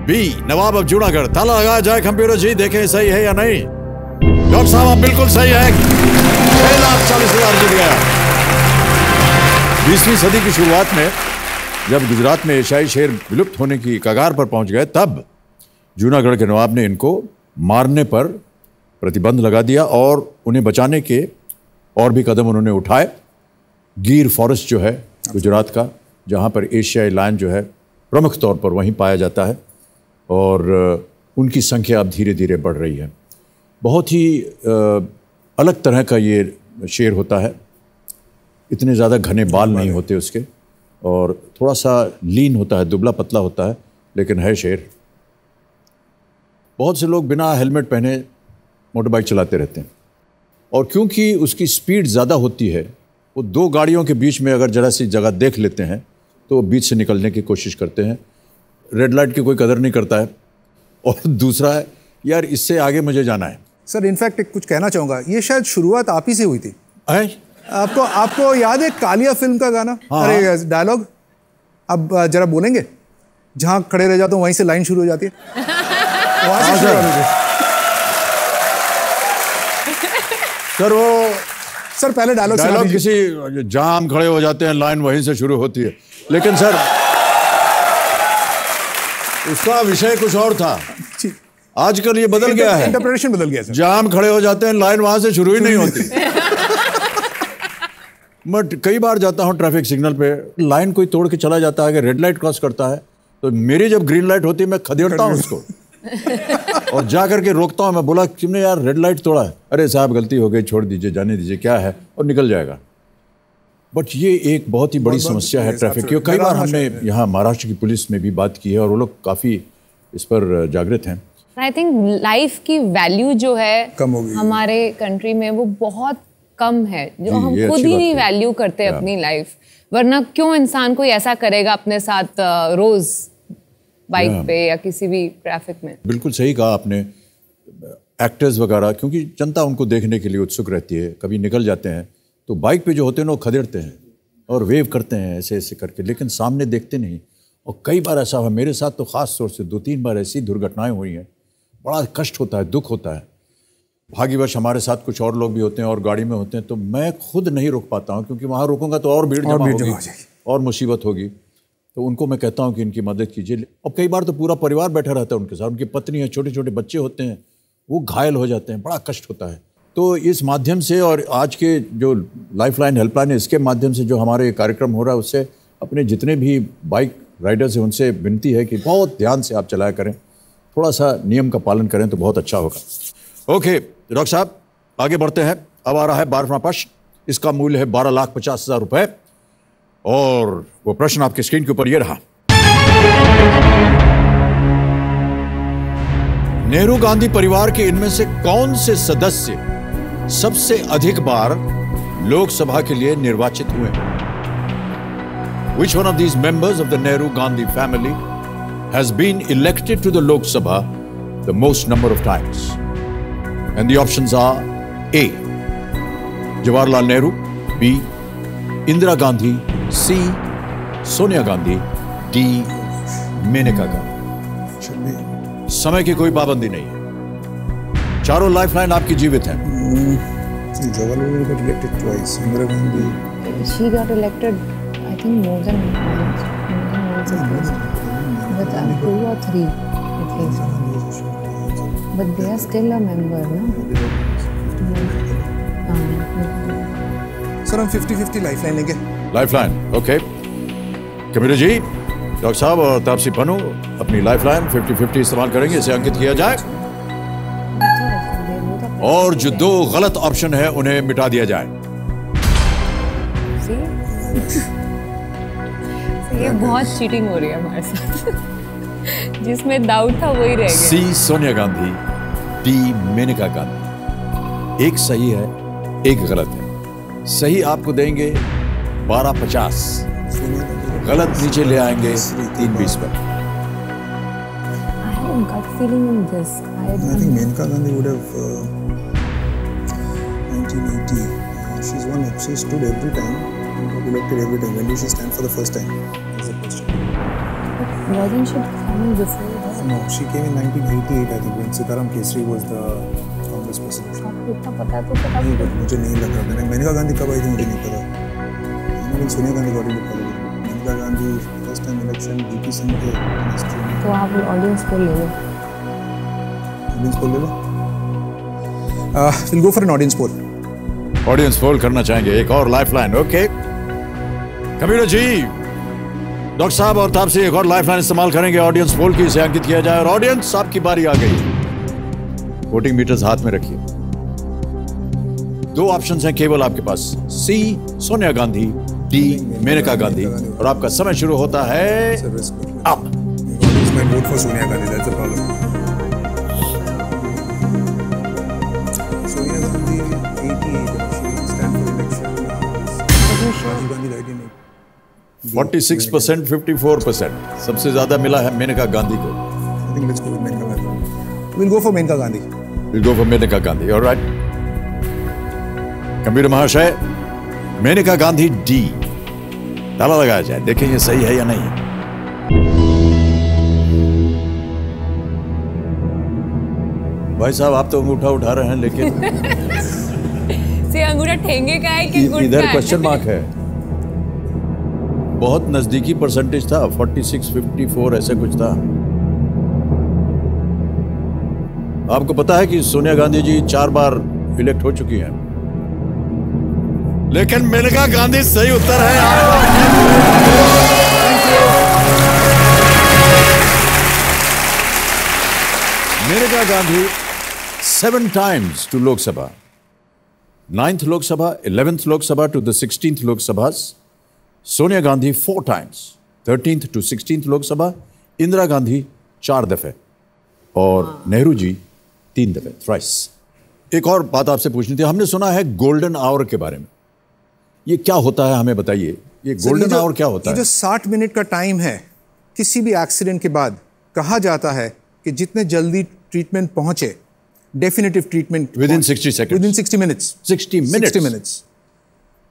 B. Nawab of Junagadh. ताला लगाया जाए. कंप्यूटर जी देखें सही है या नहीं. डॉक्टर साहब, आप बिल्कुल सही है. 6,40,000 जीत गया. 20वीं सदी की शुरुआत में जब गुजरात में एशियाई शेर विलुप्त होने की कगार पर पहुंच गए, तब जूनागढ़ के नवाब ने इनको मारने पर प्रतिबंध लगा दिया और उन्हें बचाने के और भी कदम उन्होंने उठाए. गिर फॉरेस्ट जो है गुजरात का, जहां पर एशियाई लायन जो है प्रमुख तौर पर वहीं पाया जाता है, और उनकी संख्या अब धीरे धीरे बढ़ रही है. बहुत ही अलग तरह का ये शेर होता है. इतने ज़्यादा घने बाल नहीं होते उसके, और थोड़ा सा लीन होता है, दुबला पतला होता है, लेकिन है शेर. बहुत से लोग बिना हेलमेट पहने मोटर बाइक चलाते रहते हैं, और क्योंकि उसकी स्पीड ज़्यादा होती है, वो 2 गाड़ियों के बीच में अगर जरा सी जगह देख लेते हैं तो बीच से निकलने की कोशिश करते हैं. रेड लाइट की कोई कदर नहीं करता है. और दूसरा है, यार इससे आगे मुझे जाना है. सर, इनफैक्ट कुछ कहना चाहूँगा. ये शायद शुरुआत आप ही से हुई थी. आपको याद है कालिया फिल्म का गाना? हाँ. अरे डायलॉग अब जरा बोलेंगे. जहां खड़े रह जाते हो वहीं से लाइन शुरू हो जाती है. वहां से शुरू होती है. सर, वो सर पहले डायलॉग किसी जाम खड़े हो जाते हैं, लाइन वहीं से शुरू होती है. लेकिन सर, उसका विषय कुछ और था. आजकल ये बदल गया है. इंटरप्रिटेशन बदल गया सर. जाम खड़े हो जाते हैं, लाइन वहां से शुरू ही नहीं होती. बट कई बार जाता हूँ ट्रैफिक सिग्नल पे, लाइन कोई तोड़ के चला जाता है. अगर रेड लाइट क्रॉस करता है तो मेरी जब ग्रीन लाइट होती है मैं खदेड़ता हूँ उसको और जा करके रोकता हूँ. मैं बोला, तुमने यार रेड लाइट तोड़ा है. अरे साहब गलती हो गई, छोड़ दीजिए, जाने दीजिए, क्या है, और निकल जाएगा. बट ये एक बहुत ही बड़ी समस्या है ट्रैफिक की. कई बार हमने यहाँ महाराष्ट्र की पुलिस में भी बात की है और वो लोग काफ़ी इस पर जागृत हैं. आई थिंक लाइफ की वैल्यू जो है कम हो गई हमारे कंट्री में, वो बहुत कम है. जो हम खुद ही नहीं वैल्यू करते अपनी लाइफ. वरना क्यों इंसान कोई ऐसा करेगा अपने साथ रोज बाइक पे या किसी भी ट्रैफिक में. बिल्कुल सही कहा आपने. एक्टर्स वगैरह, क्योंकि जनता उनको देखने के लिए उत्सुक रहती है, कभी निकल जाते हैं तो बाइक पे जो होते हैं वो खदेड़ते हैं और वेव करते हैं ऐसे ऐसे करके, लेकिन सामने देखते नहीं. और कई बार ऐसा हुआ, मेरे साथ तो ख़ास तौर से 2-3 बार ऐसी दुर्घटनाएं हुई हैं, बड़ा कष्ट होता है, दुख होता है। भाग्यवश हमारे साथ कुछ और लोग भी होते हैं और गाड़ी में होते हैं, तो मैं खुद नहीं रोक पाता हूँ, क्योंकि वहाँ रोकूंगा तो और भीड़ जमा होगी और मुसीबत होगी। तो उनको मैं कहता हूँ कि इनकी मदद कीजिए। और कई बार तो पूरा परिवार बैठा रहता है उनके साथ, उनकी पत्नी है, छोटे छोटे बच्चे होते हैं, वो घायल हो जाते हैं, बड़ा कष्ट होता है। तो इस माध्यम से और आज के जो लाइफलाइन हेल्पलाइन है, इसके माध्यम से जो हमारे कार्यक्रम हो रहा है, उससे अपने जितने भी बाइक राइडर्स हैं उनसे विनती है कि बहुत ध्यान से आप चलाया करें, थोड़ा सा नियम का पालन करें तो बहुत अच्छा होगा। ओके डॉक्टर साहब, आगे बढ़ते हैं। अब आ रहा है 12वां प्रश्न। इसका मूल्य है 12,50,000 रुपए और वो प्रश्न आपके स्क्रीन के ऊपर ये रहा। नेहरू गांधी परिवार के इनमें से कौन से सदस्य सबसे अधिक बार लोकसभा के लिए निर्वाचित हुए? Which one of these members of the Nehru Gandhi family has been elected to the Lok Sabha the most number of times? And the options are A. Jawaharlal Nehru, B. Indira Gandhi, C. Sonia Gandhi, D. Menaka Gandhi. समय की कोई पाबंदी नहीं है, चारों lifeline आपकी जीवित हैं। Jawaharlal got elected twice. Indira Gandhi. She got elected, I think, more than once. But 2 or 3 at least. But they are still a member, no? Sir हम 50-50 लाइफलाइन लेंगे। Lifeline, okay. Kabir ji, doctor साहब और तापसी पन्नू अपनी lifeline 50-50 इस्तेमाल करेंगे, इसे अंकित किया जाए और जो 2 गलत ऑप्शन है उन्हें मिटा दिया जाए। ये बहुत चीटिंग हो रही है हमारे साथ। जिसमें डाउट था वही रह गया। सी सोनिया गांधी, डी मेनका गांधी। एक सही है, एक गलत है। सही आपको देंगे 12,50, गलत नीचे ले आएंगे 3,20 पर। I have a gut feeling in this. I think Menka Gandhi would have 1980. She's won. She stood every time and got elected every time. When did she stand for the first time? That's the question. But wasn't she coming before that? No, she came in 1988. I think when Sitaram Kesri was the Congress president. आपको इतना पता तो पता नहीं, but मुझे नहीं लग रहा। मैंने मेनका गांधी कब आई थी मुझे नहीं पता। मैंने Sonia Gandhi got elected. Maneka Gandhi first time election DP Singh के हिस्ट्री में। तो आप ऑडियंस को ले लो। ऑडियंस पोल ले लो। We'll go for an audience poll. Audience poll करना चाहेंगे, एक और लाइफलाइन। ओके कंप्यूटर जी, डॉक्टर साहब और तापसी एक और लाइफलाइन इस्तेमाल करेंगे ऑडियंस पोल की, इसे अंकित किया जाए। और ऑडियंस, आपकी बारी आ गई। वोटिंग मीटर्स हाथ में रखिए। 2 ऑप्शंस हैं केवल आपके पास, सी सोनिया गांधी, डी मेनका गांधी। और आपका समय शुरू होता है अब। vote for Sonia Gandhi, that's the problem. Sonia Gandhi, 88, she stand for election. Rajiv Gandhi, 1988. 46%, 54%, सबसे ज्यादा मिला है मेनका गांधी को। I think let's go with Menka Gandhi. We'll go for Menka Gandhi. We'll go for Menka Gandhi, all right. Computer महाशय, Maneka Gandhi D, ताला लगाया जाए, देखें ये सही है या नहीं है। भाई साहब आप तो अंगूठा उठा रहे हैं, लेकिन से अंगूठा ठेंगे का है कि गुट का है? इधर क्वेश्चन मार्क है। बहुत नजदीकी परसेंटेज था, 46, 54 ऐसे कुछ था। आपको पता है कि सोनिया गांधी जी 4 बार इलेक्ट हो चुकी हैं, लेकिन मेनका गांधी सही उत्तर है। Maneka Gandhi 7 times to Lok Sabha, 9th Lok Sabha, 11th Lok Sabha to the 16th Lok Sabhas. Sonia Gandhi 4 times, 13th to 16th Lok Sabha. Indira Gandhi 4 दफे और नेहरू जी 3 दफे, थ्राइस। एक और बात आपसे पूछनी थी, हमने सुना है गोल्डन आवर के बारे में, ये क्या होता है हमें बताइए। ये गोल्डन आवर क्या होता है? ये जो 60 मिनट का टाइम है, किसी भी एक्सीडेंट के बाद कहा जाता है कि जितने जल्दी ट्रीटमेंट पहुंचे, definitive treatment with in 60 seconds, with in 60 minutes, 60 minutes,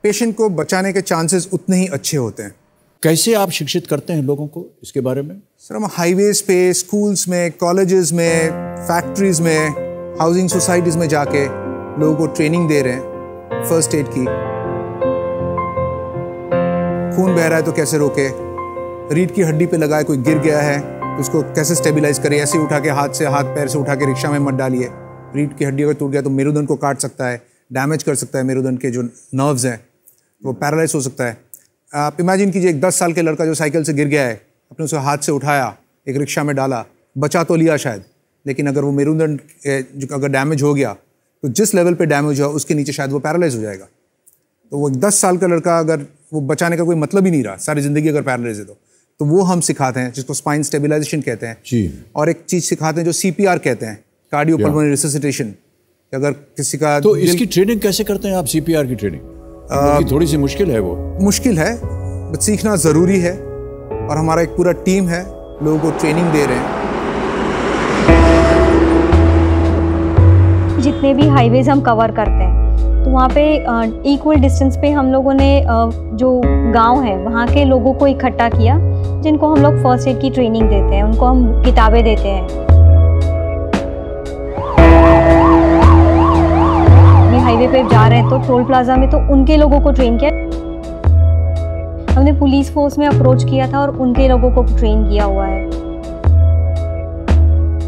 patient को बचाने के चांसेस उतने ही अच्छे होते हैं। कैसे आप शिक्षित करते हैं लोगों को इसके बारे में? सर, हम हाईवेज पे, स्कूल्स में, कॉलेजेस में, फैक्ट्रीज में, हाउसिंग सोसाइटीज़ में जाके लोगों को ट्रेनिंग दे रहे हैं फर्स्ट एड की। खून बह रहा है तो कैसे रोके, रीढ़ की हड्डी पे लगाए, कोई गिर गया है तो उसको कैसे स्टेबलाइज करें, ऐसे उठा के हाथ पैर से उठा के रिक्शा में मत डालिए। रीढ़ की हड्डी अगर टूट गया तो मेरुदंड को काट सकता है, डैमेज कर सकता है मेरुदंड के जो नर्व्स हैं, वो पैरालाइज हो सकता है। आप इमेजिन कीजिए एक 10 साल के लड़का जो साइकिल से गिर गया है, अपने उसे हाथ से उठाया, एक रिक्शा में डाला, बचा तो लिया शायद, लेकिन अगर वो मेरुदंड अगर डैमेज हो गया तो जिस लेवल पे डैमेज हुआ उसके नीचे शायद वो पैरालाइज हो जाएगा। तो वो 10 साल का लड़का अगर वो बचाने का कोई मतलब ही नहीं रहा, सारी ज़िंदगी अगर पैरालाइज है तो वो हम सिखाते हैं, जिसको स्पाइन स्टेबलाइजेशन कहते हैं जी। और एक चीज़ सिखाते हैं जो CPR कहते हैं, कार्डियो पल्मोनरी रिससिटेशन। अगर किसी का तो इसकी ट्रेनिंग कैसे करते हैं आप, CPR की ट्रेनिंग? थोड़ी सी मुश्किल है, वो मुश्किल है, बट सीखना ज़रूरी है। और हमारा एक पूरा टीम है, लोगों को ट्रेनिंग दे रहे हैं। जितने भी हाईवेज हम कवर करते हैं तो वहाँ पे इक्वल डिस्टेंस पे हम लोगों ने जो गांव है वहाँ के लोगों को इकट्ठा किया, जिनको हम लोग फर्स्ट एड की ट्रेनिंग देते हैं, उनको हम किताबें देते हैं। हाईवे पे जा रहे हैं तो टोल प्लाजा में तो उनके लोगों को ट्रेन किया, हमने पुलिस फोर्स में अप्रोच किया था और उनके लोगों को ट्रेन किया हुआ है।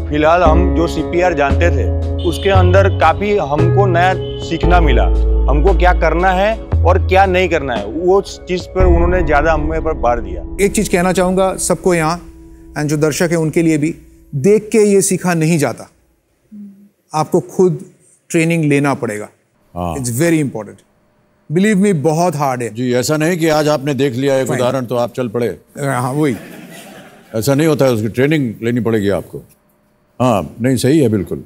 फिलहाल हम जो CPR जानते थे उसके अंदर काफी हमको नया सीखना मिला, हमको क्या करना है और क्या नहीं करना है, वो चीज पर उन्होंने ज्यादा हमें पर भार दिया। एक चीज कहना चाहूंगा सबको यहाँ, एंड जो दर्शक है उनके लिए भी, देख के ये सीखा नहीं जाता, आपको खुद ट्रेनिंग लेना पड़ेगा। It's very important, believe me, बहुत हार्ड है जी। ऐसा नहीं कि आज आपने देख लिया एक उदाहरण तो आप चल पड़े, हाँ वही, ऐसा नहीं होता है, उसकी ट्रेनिंग लेनी पड़ेगी आपको। हाँ नहीं, सही है बिल्कुल।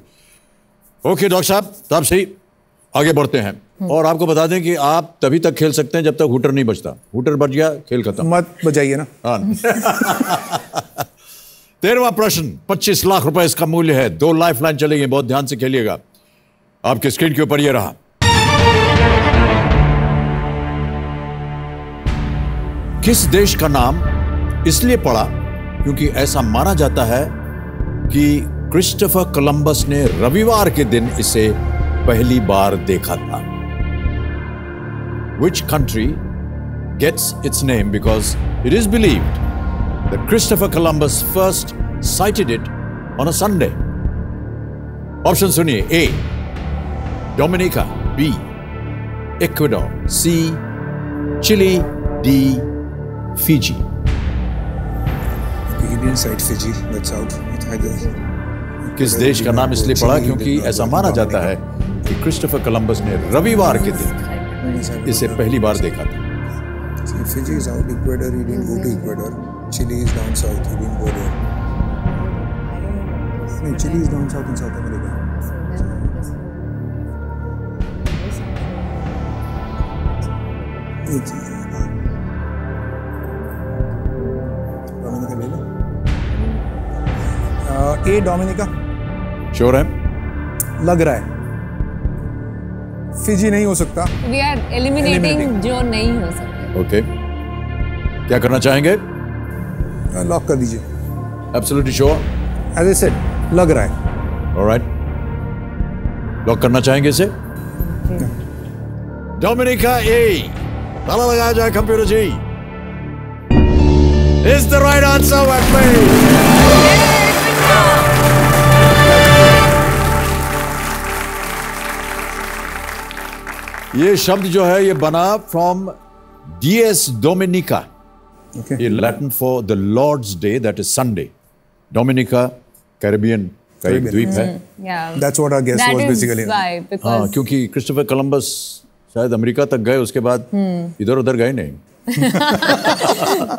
ओके डॉक्टर साहब, तो आप सही आगे बढ़ते हैं और आपको बता दें कि आप तभी तक खेल सकते हैं जब तक हूटर नहीं बजता। हूटर बज गया, खेल खत्म। मत बजाइए ना। हाँ 13वां प्रश्न, 25 लाख रुपए इसका मूल्य है। 2 लाइफलाइन चलेगी, बहुत ध्यान से खेलिएगा। आपके स्क्रीन के ऊपर ये रहा। किस देश का नाम इसलिए पड़ा क्योंकि ऐसा माना जाता है कि क्रिस्टोफर कोलंबस ने रविवार के दिन इसे पहली बार देखा था। Which country gets its name because it is believed that Christopher Columbus first sighted it on a Sunday? Option सुनिए। A. Dominica, B. Ecuador, C. Chile, D. Fiji. The Indian side Fiji, that's out. किस देश का नाम इसलिए पड़ा क्योंकि ऐसा माना जाता है कि क्रिस्टोफर कोलंबस ने रविवार के दिन इसे पहली बार देखा था। Fiji is out, Ecuador, he didn't go to Ecuador. Chile is down south, he didn't go there. No, Chile is down south in South America. Dominica ले लो। ए डोमिनिका। श्योर है? लग रहा है। फिजी नहीं हो सकता। We are eliminating जो नहीं हो सकता। ओके, क्या करना चाहेंगे? लॉक कर दीजिए। Absolutely sure? As I said, लग रहा है। Alright. लॉक करना चाहेंगे इसे? Dominica A. ताला लगाया जाए computer ji. Is the right answer, well played. ये शब्द जो है ये बना फ्रॉम Dies Dominica. ये Latin for the Lord's day, that is Sunday. Dominica Caribbean का एक द्वीप है। That's what our guess was basically. हाँ, क्योंकि क्रिस्टोफर कोलंबस शायद अमेरिका तक गए, उसके बाद इधर उधर गए नहीं।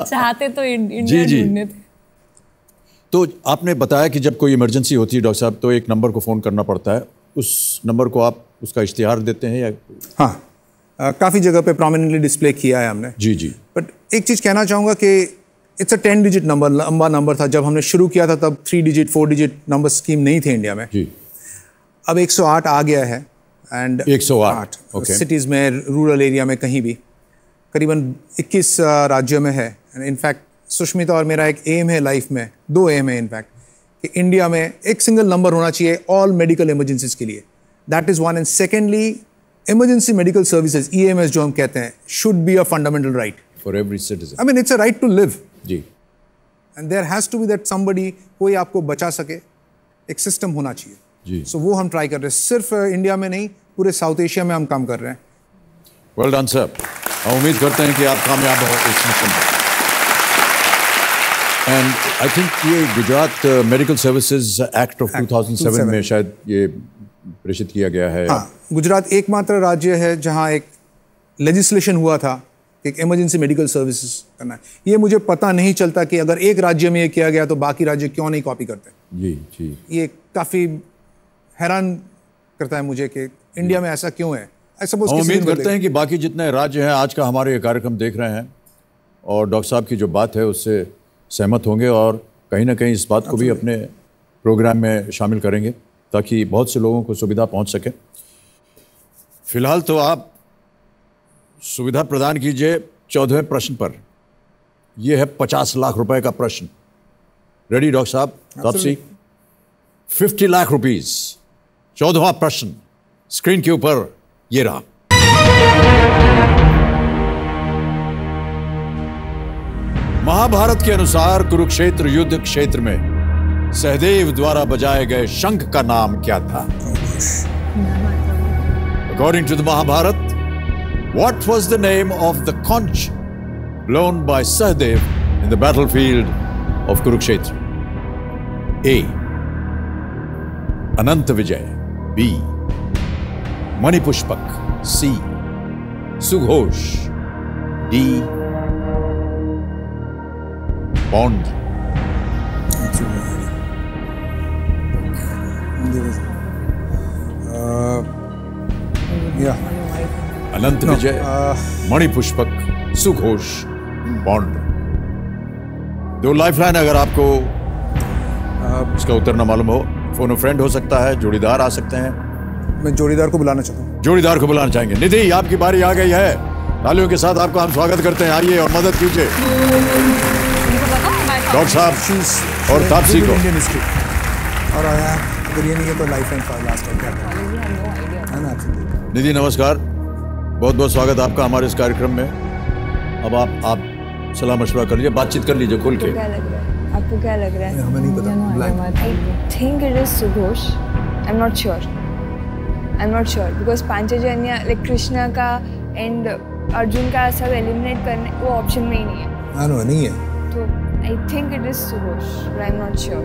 चाहते तो इंडिया ढूंढने थे। तो आपने बताया कि जब कोई इमरजेंसी होती है डॉक्टर साहब तो एक नंबर को फ़ोन करना पड़ता है। उस नंबर को आप उसका इश्तिहार देते हैं या? हाँ, काफ़ी जगह पे प्रोमिनेंटली डिस्प्ले किया है हमने। जी जी। बट एक चीज़ कहना चाहूँगा कि इट्स अ 10 डिजिट नंबर, लंबा नंबर था। जब हमने शुरू किया था तब 3 डिजिट 4 डिजिट नंबर स्कीम नहीं थे इंडिया में जी। अब 108 आ गया है। एंड 108 सिटीज़ में, रूरल एरिया में, कहीं भी करीबन 21 राज्यों में है। इनफैक्ट सुष्मिता और मेरा एक एम है लाइफ में, 2 एम है इनफैक्ट, कि इंडिया में एक सिंगल नंबर होना चाहिए ऑल मेडिकल इमरजेंसीज के लिए. That is one. And secondly, emergency medical services, EMS जो हम कहते हैं, should be a fundamental right for every citizen. I mean it's a right to live. Ji. And there has to be that somebody, कोई आपको बचा सके, एक system होना चाहिए. जी. सो वो हम ट्राई कर रहे हैं, सिर्फ इंडिया में नहीं, पूरे साउथ एशिया में हम काम कर रहे हैं. Well done sir. हम उम्मीद करते हैं कि आप कामयाब हो इस मिशन में. एंड आई थिंक ये Gujarat medical services act of 2007 में शायद ये प्रेषित किया गया है. हाँ, गुजरात एकमात्र राज्य है जहाँ एक लेजिस्लेशन हुआ था एक इमरजेंसी मेडिकल सर्विसेज करना है. ये मुझे पता नहीं चलता कि अगर एक राज्य में ये किया गया तो बाकी राज्य क्यों नहीं कॉपी करते. जी जी. ये काफ़ी हैरान करता है मुझे कि इंडिया में ऐसा क्यों है. हम उम्मीद करते हैं कि बाकी जितने राज्य हैं आज का हमारे ये कार्यक्रम देख रहे हैं और डॉक्टर साहब की जो बात है उससे सहमत होंगे और कहीं ना कहीं इस बात को भी अपने प्रोग्राम में शामिल करेंगे ताकि बहुत से लोगों को सुविधा पहुंच सके. फिलहाल तो आप सुविधा प्रदान कीजिए 14वें प्रश्न पर. यह है 50 लाख रुपए का प्रश्न. रेडी डॉक्टर साहब? तापसी, 50 लाख रुपीज. 14वां प्रश्न स्क्रीन के ऊपर ये रहा. महाभारत के अनुसार कुरुक्षेत्र युद्ध क्षेत्र में सहदेव द्वारा बजाए गए शंख का नाम क्या था? According to the Mahabharata, what was the name of the conch blown by Sahadev in the battlefield of Kurukshetra? A. Anant Vijay. B. Manipushpak. C. Sughosh. D. Pond. Anant Vijay, Manipushpak, सुघोष, bond. 2 lifeline अगर आपको इसका उत्तर ना मालूम हो. Phone a friend हो सकता है, जोड़ीदार आ सकते हैं. मैं जोड़ीदार को बुलाना चाहता हूँ. जोड़ीदार को बुलाना चाहेंगे. निधि, आपकी बारी आ गई है. तालियों के साथ आपका हम स्वागत करते हैं. आइए और मदद कीजिए डॉक्टर साहब और तापसी को. और अगर ये नहीं है तो लाइफलाइन लास्ट टाइम क्या है ना. निधि नमस्कार, बहुत बहुत स्वागत आपका हमारे इस कार्यक्रम में. अब आप सलाह मशवरा कर लीजिए, बातचीत कर लीजिए खुल के. आपको क्या लग रहा है? हमें नहीं पता. आई थिंक इट इज सुघोष. I am not sure because Panchajanya like Krishna का एंड अर्जुन का सब एलिमिनेट करने वो ऑप्शन में ही नहीं है. हाँ नहीं है. तो आई थिंक इट इज सुघोष but I am not sure.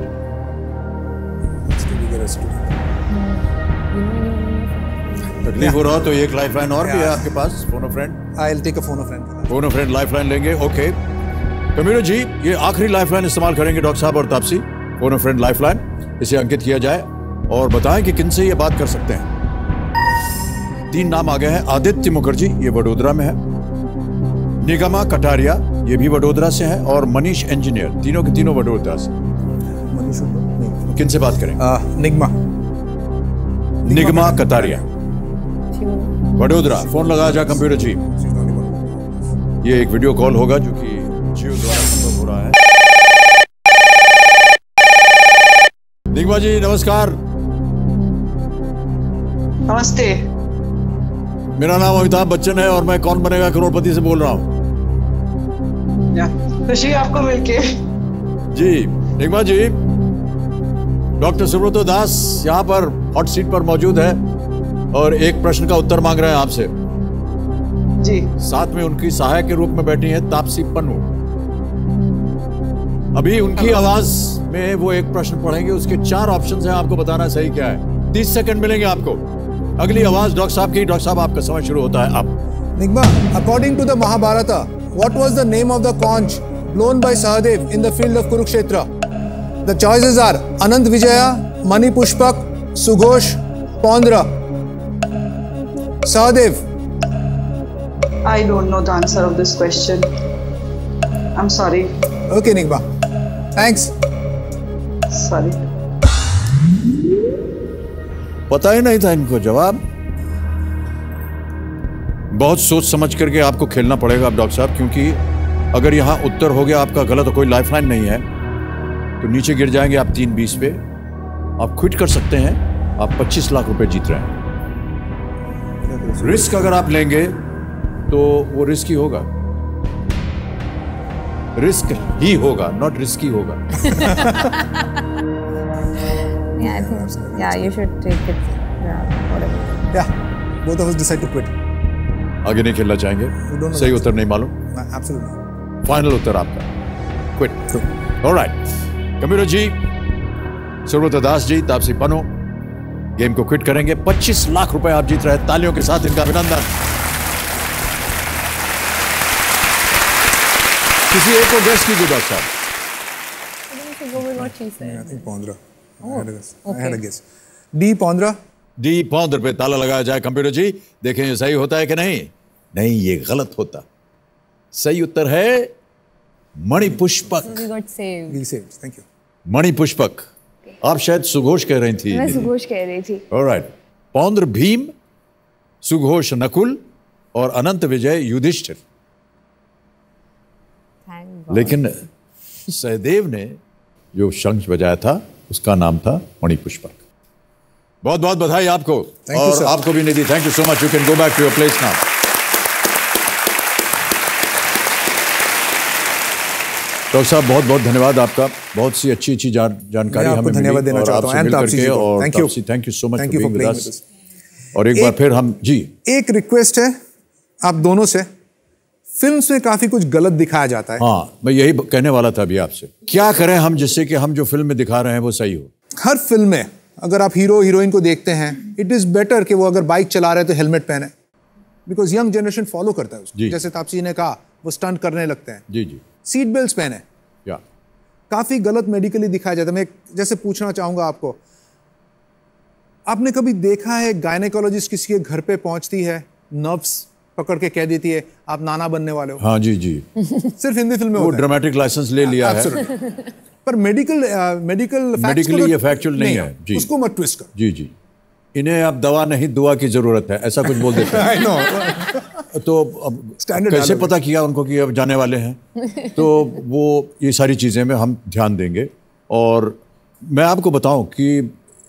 तकलीफ हो रहा तो एक लाइफलाइन और भी है आपके पास. Phone a friend. I will take a phone a friend. Phone a friend lifeline लेंगे. ओके कम्यूनो जी, ये आखिरी लाइफलाइन इस्तेमाल करेंगे डॉक्टर साहब और Taapsee. Phone a friend lifeline, इसे अंकित किया जाए और बताएं कि किनसे ये बात कर सकते हैं. 3 नाम आ गए हैं. आदित्य मुखर्जी, ये वडोदरा में है. निगमा कटारिया, ये भी वडोदरा से है. और मनीष इंजीनियर, तीनों के तीनों वडोदरा से. किनसे बात करें? निगमा कटारिया, वडोदरा. फोन लगाया जा कंप्यूटर जी. ये एक वीडियो कॉल होगा जो कि जियो द्वारा संभव हो रहा है. निगमा जी नमस्कार. नमस्ते. मेरा नाम अमिताभ बच्चन है और मैं कौन बनेगा करोड़पति से बोल रहा हूँ. खुशी आपको मिलके. जी निगमा जी, डॉक्टर सुब्रतो दास यहाँ पर हॉट सीट पर मौजूद है और एक प्रश्न का उत्तर मांग रहे हैं आपसे. जी. साथ में उनकी सहायक के रूप में बैठी है तापसी पन्नू. अभी उनकी आवाज में वो एक प्रश्न पढ़ेंगे, उसके 4 ऑप्शंस हैं, आपको बताना सही क्या है. 30 सेकंड मिलेंगे आपको. अगली आवाज डॉक्टर साहब की. डॉक्टर साहब आपका समय शुरू होता है अब. निगमा, according to the Mahabharata, what was the name of the conch blown by Sahadev in the field of Kurukshetra? The choices are Anant Vijaya, Manipushpak, Sughosh, Pondra. Sahadev. I don't know the answer of this question. I'm sorry. Okay, Nigma. Thanks. Sorry. पता ही नहीं था इनको जवाब. बहुत सोच समझ करके आपको खेलना पड़ेगा अब डॉक्टर साहब, क्योंकि अगर यहाँ उत्तर हो गया आपका गलत, तो कोई लाइफलाइन नहीं है, तो नीचे गिर जाएंगे आप 3-20 पे। आप क्विट कर सकते हैं, आप 25 लाख रुपए जीत रहे हैं। रिस्क अगर आप लेंगे तो वो रिस्क ही होगा, रिस्क ही होगा, नॉट रिस्की होगा। Yeah, I think so. Yeah, you should take it. Yeah, whatever. Yeah, both of us decide to quit. आगे नहीं खेलना चाहेंगे? सही उत्तर नहीं मालूम? Absolutely. फाइनल उत्तर आपका क्विट। ऑलराइट, कंप्यूटर जी, सुब्रत दास जी, तापसी पन्नू गेम को क्विट करेंगे। 25 लाख रुपए आप जीत रहे हैं। तालियों के साथ इनका अभिनंदन। किसी एक को गेस कीजिए डॉक्टर साहब। I think Pondra. I had a guess. D Pondra. D Paundra पे ताला लगाया जाए। कंप्यूटर जी देखें ये सही होता है कि नहीं? नहीं, ये गलत होता। सही उत्तर है मणिपुष्पक। Thank you. मणिपुष्पक। आप शायद सुघोष कह रही थी। मैं सुघोष कह रही थी। ऑलराइट, पौंद्र भीम, सुघोष नकुल और अनंत विजय युधिष्ठिर। लेकिन सहदेव ने जो शंख बजाया था उसका नाम था मणिपुष्पक। बहुत बहुत बधाई आपको। और आपको भी Nidhi, thank you so much. You can go back to your place now. Doctor साहब बहुत बहुत धन्यवाद आपका। बहुत सी अच्छी अच्छी जानकारी हमें धन्यवाद देना चाहता हूं। Thank you so much for being with us. और एक बार फिर हम जी एक रिक्वेस्ट है आप दोनों से, फिल्म्स में काफी कुछ गलत दिखाया जाता है। हाँ, मैं यही कहने वाला था अभी आपसे। क्या करें हम जिससे कि हम जो फिल्म में दिखा रहे हैं वो सही हो। हर फिल्म में अगर आप हीरो हीरोइन को देखते हैं, इट इज बेटर कि वो अगर बाइक चला रहे हैं तो हेलमेट पहने, बिकॉज यंग जनरेशन फॉलो करता है उसको। जैसे तापसी ने कहा, वो स्टंट करने लगते हैं। जी जी, सीट बेल्ट पहने। काफी गलत मेडिकली दिखाया जाता है। मैं जैसे पूछना चाहूंगा आपको, आपने कभी देखा है गायनेकोलॉजिस्ट किसी के घर पे पहुंचती है, नर्व्स पकड़ के कह देती है आप नाना बनने वाले हो? हाँ जी जी। सिर्फ हिंदी फिल्म में वो ड्रामेटिक लाइसेंस ले लिया है, पर मेडिकली ये फैक्चुअल नहीं है जी। उसको मत ट्विस्ट कर। जी जी, इन्हें अब दवा नहीं दुआ की जरूरत है, ऐसा कुछ बोल देते हैं। तो अब कैसे पता किया उनको कि अब जाने वाले हैं? तो वो ये सारी चीज़ें में हम ध्यान देंगे। और मैं आपको बताऊं कि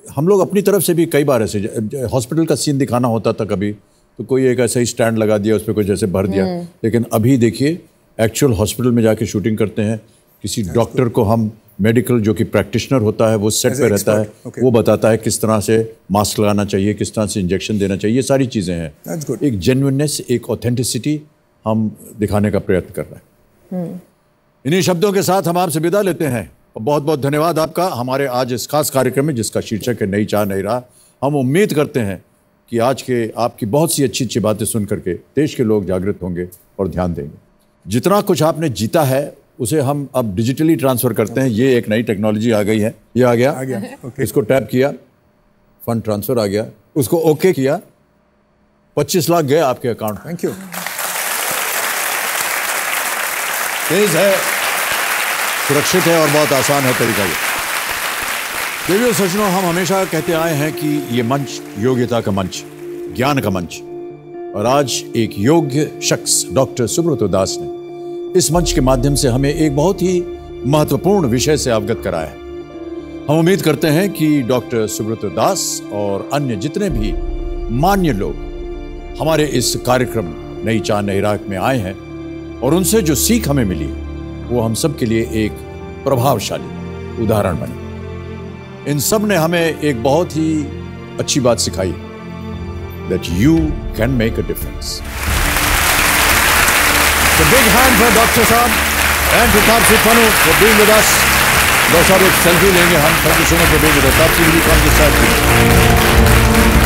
हम लोग अपनी तरफ से भी कई बार ऐसे हॉस्पिटल का सीन दिखाना होता था कभी, तो कोई एक ऐसा ही स्टैंड लगा दिया, उस पर कुछ ऐसे भर दिया। लेकिन अभी देखिए एक्चुअल हॉस्पिटल में जाके शूटिंग करते हैं। किसी डॉक्टर को हम, मेडिकल जो कि प्रैक्टिशनर होता है वो सेट पे रहता है, वो बताता है किस तरह से मास्क लगाना चाहिए, किस तरह से इंजेक्शन देना चाहिए, ये सारी चीज़ें हैं। एक जेन्युइननेस, एक ऑथेंटिसिटी हम दिखाने का प्रयत्न कर रहे हैं। इन्हीं शब्दों के साथ हम आपसे विदा लेते हैं। बहुत बहुत धन्यवाद आपका हमारे आज इस खास कार्यक्रम में जिसका शीर्षक है नई चाह नई राह। हम उम्मीद करते हैं कि आज के आपकी बहुत सी अच्छी अच्छी बातें सुन करके देश के लोग जागृत होंगे और ध्यान देंगे। जितना कुछ आपने जीता है उसे हम अब डिजिटली ट्रांसफ़र करते हैं। ये एक नई टेक्नोलॉजी आ गई है, ये आ गया। इसको टैप किया, फंड ट्रांसफ़र आ गया, उसको ओके किया, 25 लाख गए आपके अकाउंट। Thank you. तेज है, सुरक्षित है और बहुत आसान है तरीका ये। देवियों सज्जनों, हम हमेशा कहते आए हैं कि ये मंच योग्यता का मंच, ज्ञान का मंच, और आज एक योग्य शख्स डॉक्टर सुब्रत दास ने इस मंच के माध्यम से हमें एक बहुत ही महत्वपूर्ण विषय से अवगत कराया है। हम उम्मीद करते हैं कि डॉक्टर सुब्रत दास और अन्य जितने भी मान्य लोग हमारे इस कार्यक्रम नई चाह नई राह में आए हैं और उनसे जो सीख हमें मिली वो हम सब के लिए एक प्रभावशाली उदाहरण बने। इन सब ने हमें एक बहुत ही अच्छी बात सिखाई, that you can make a difference. A big hand for Dr. Saab and to Taapsee Pannu for being with us. Dr. Saab, एक सेल्फी लेंगे हम। Thank you so much for being with us. Taapsee, will you come this side, please?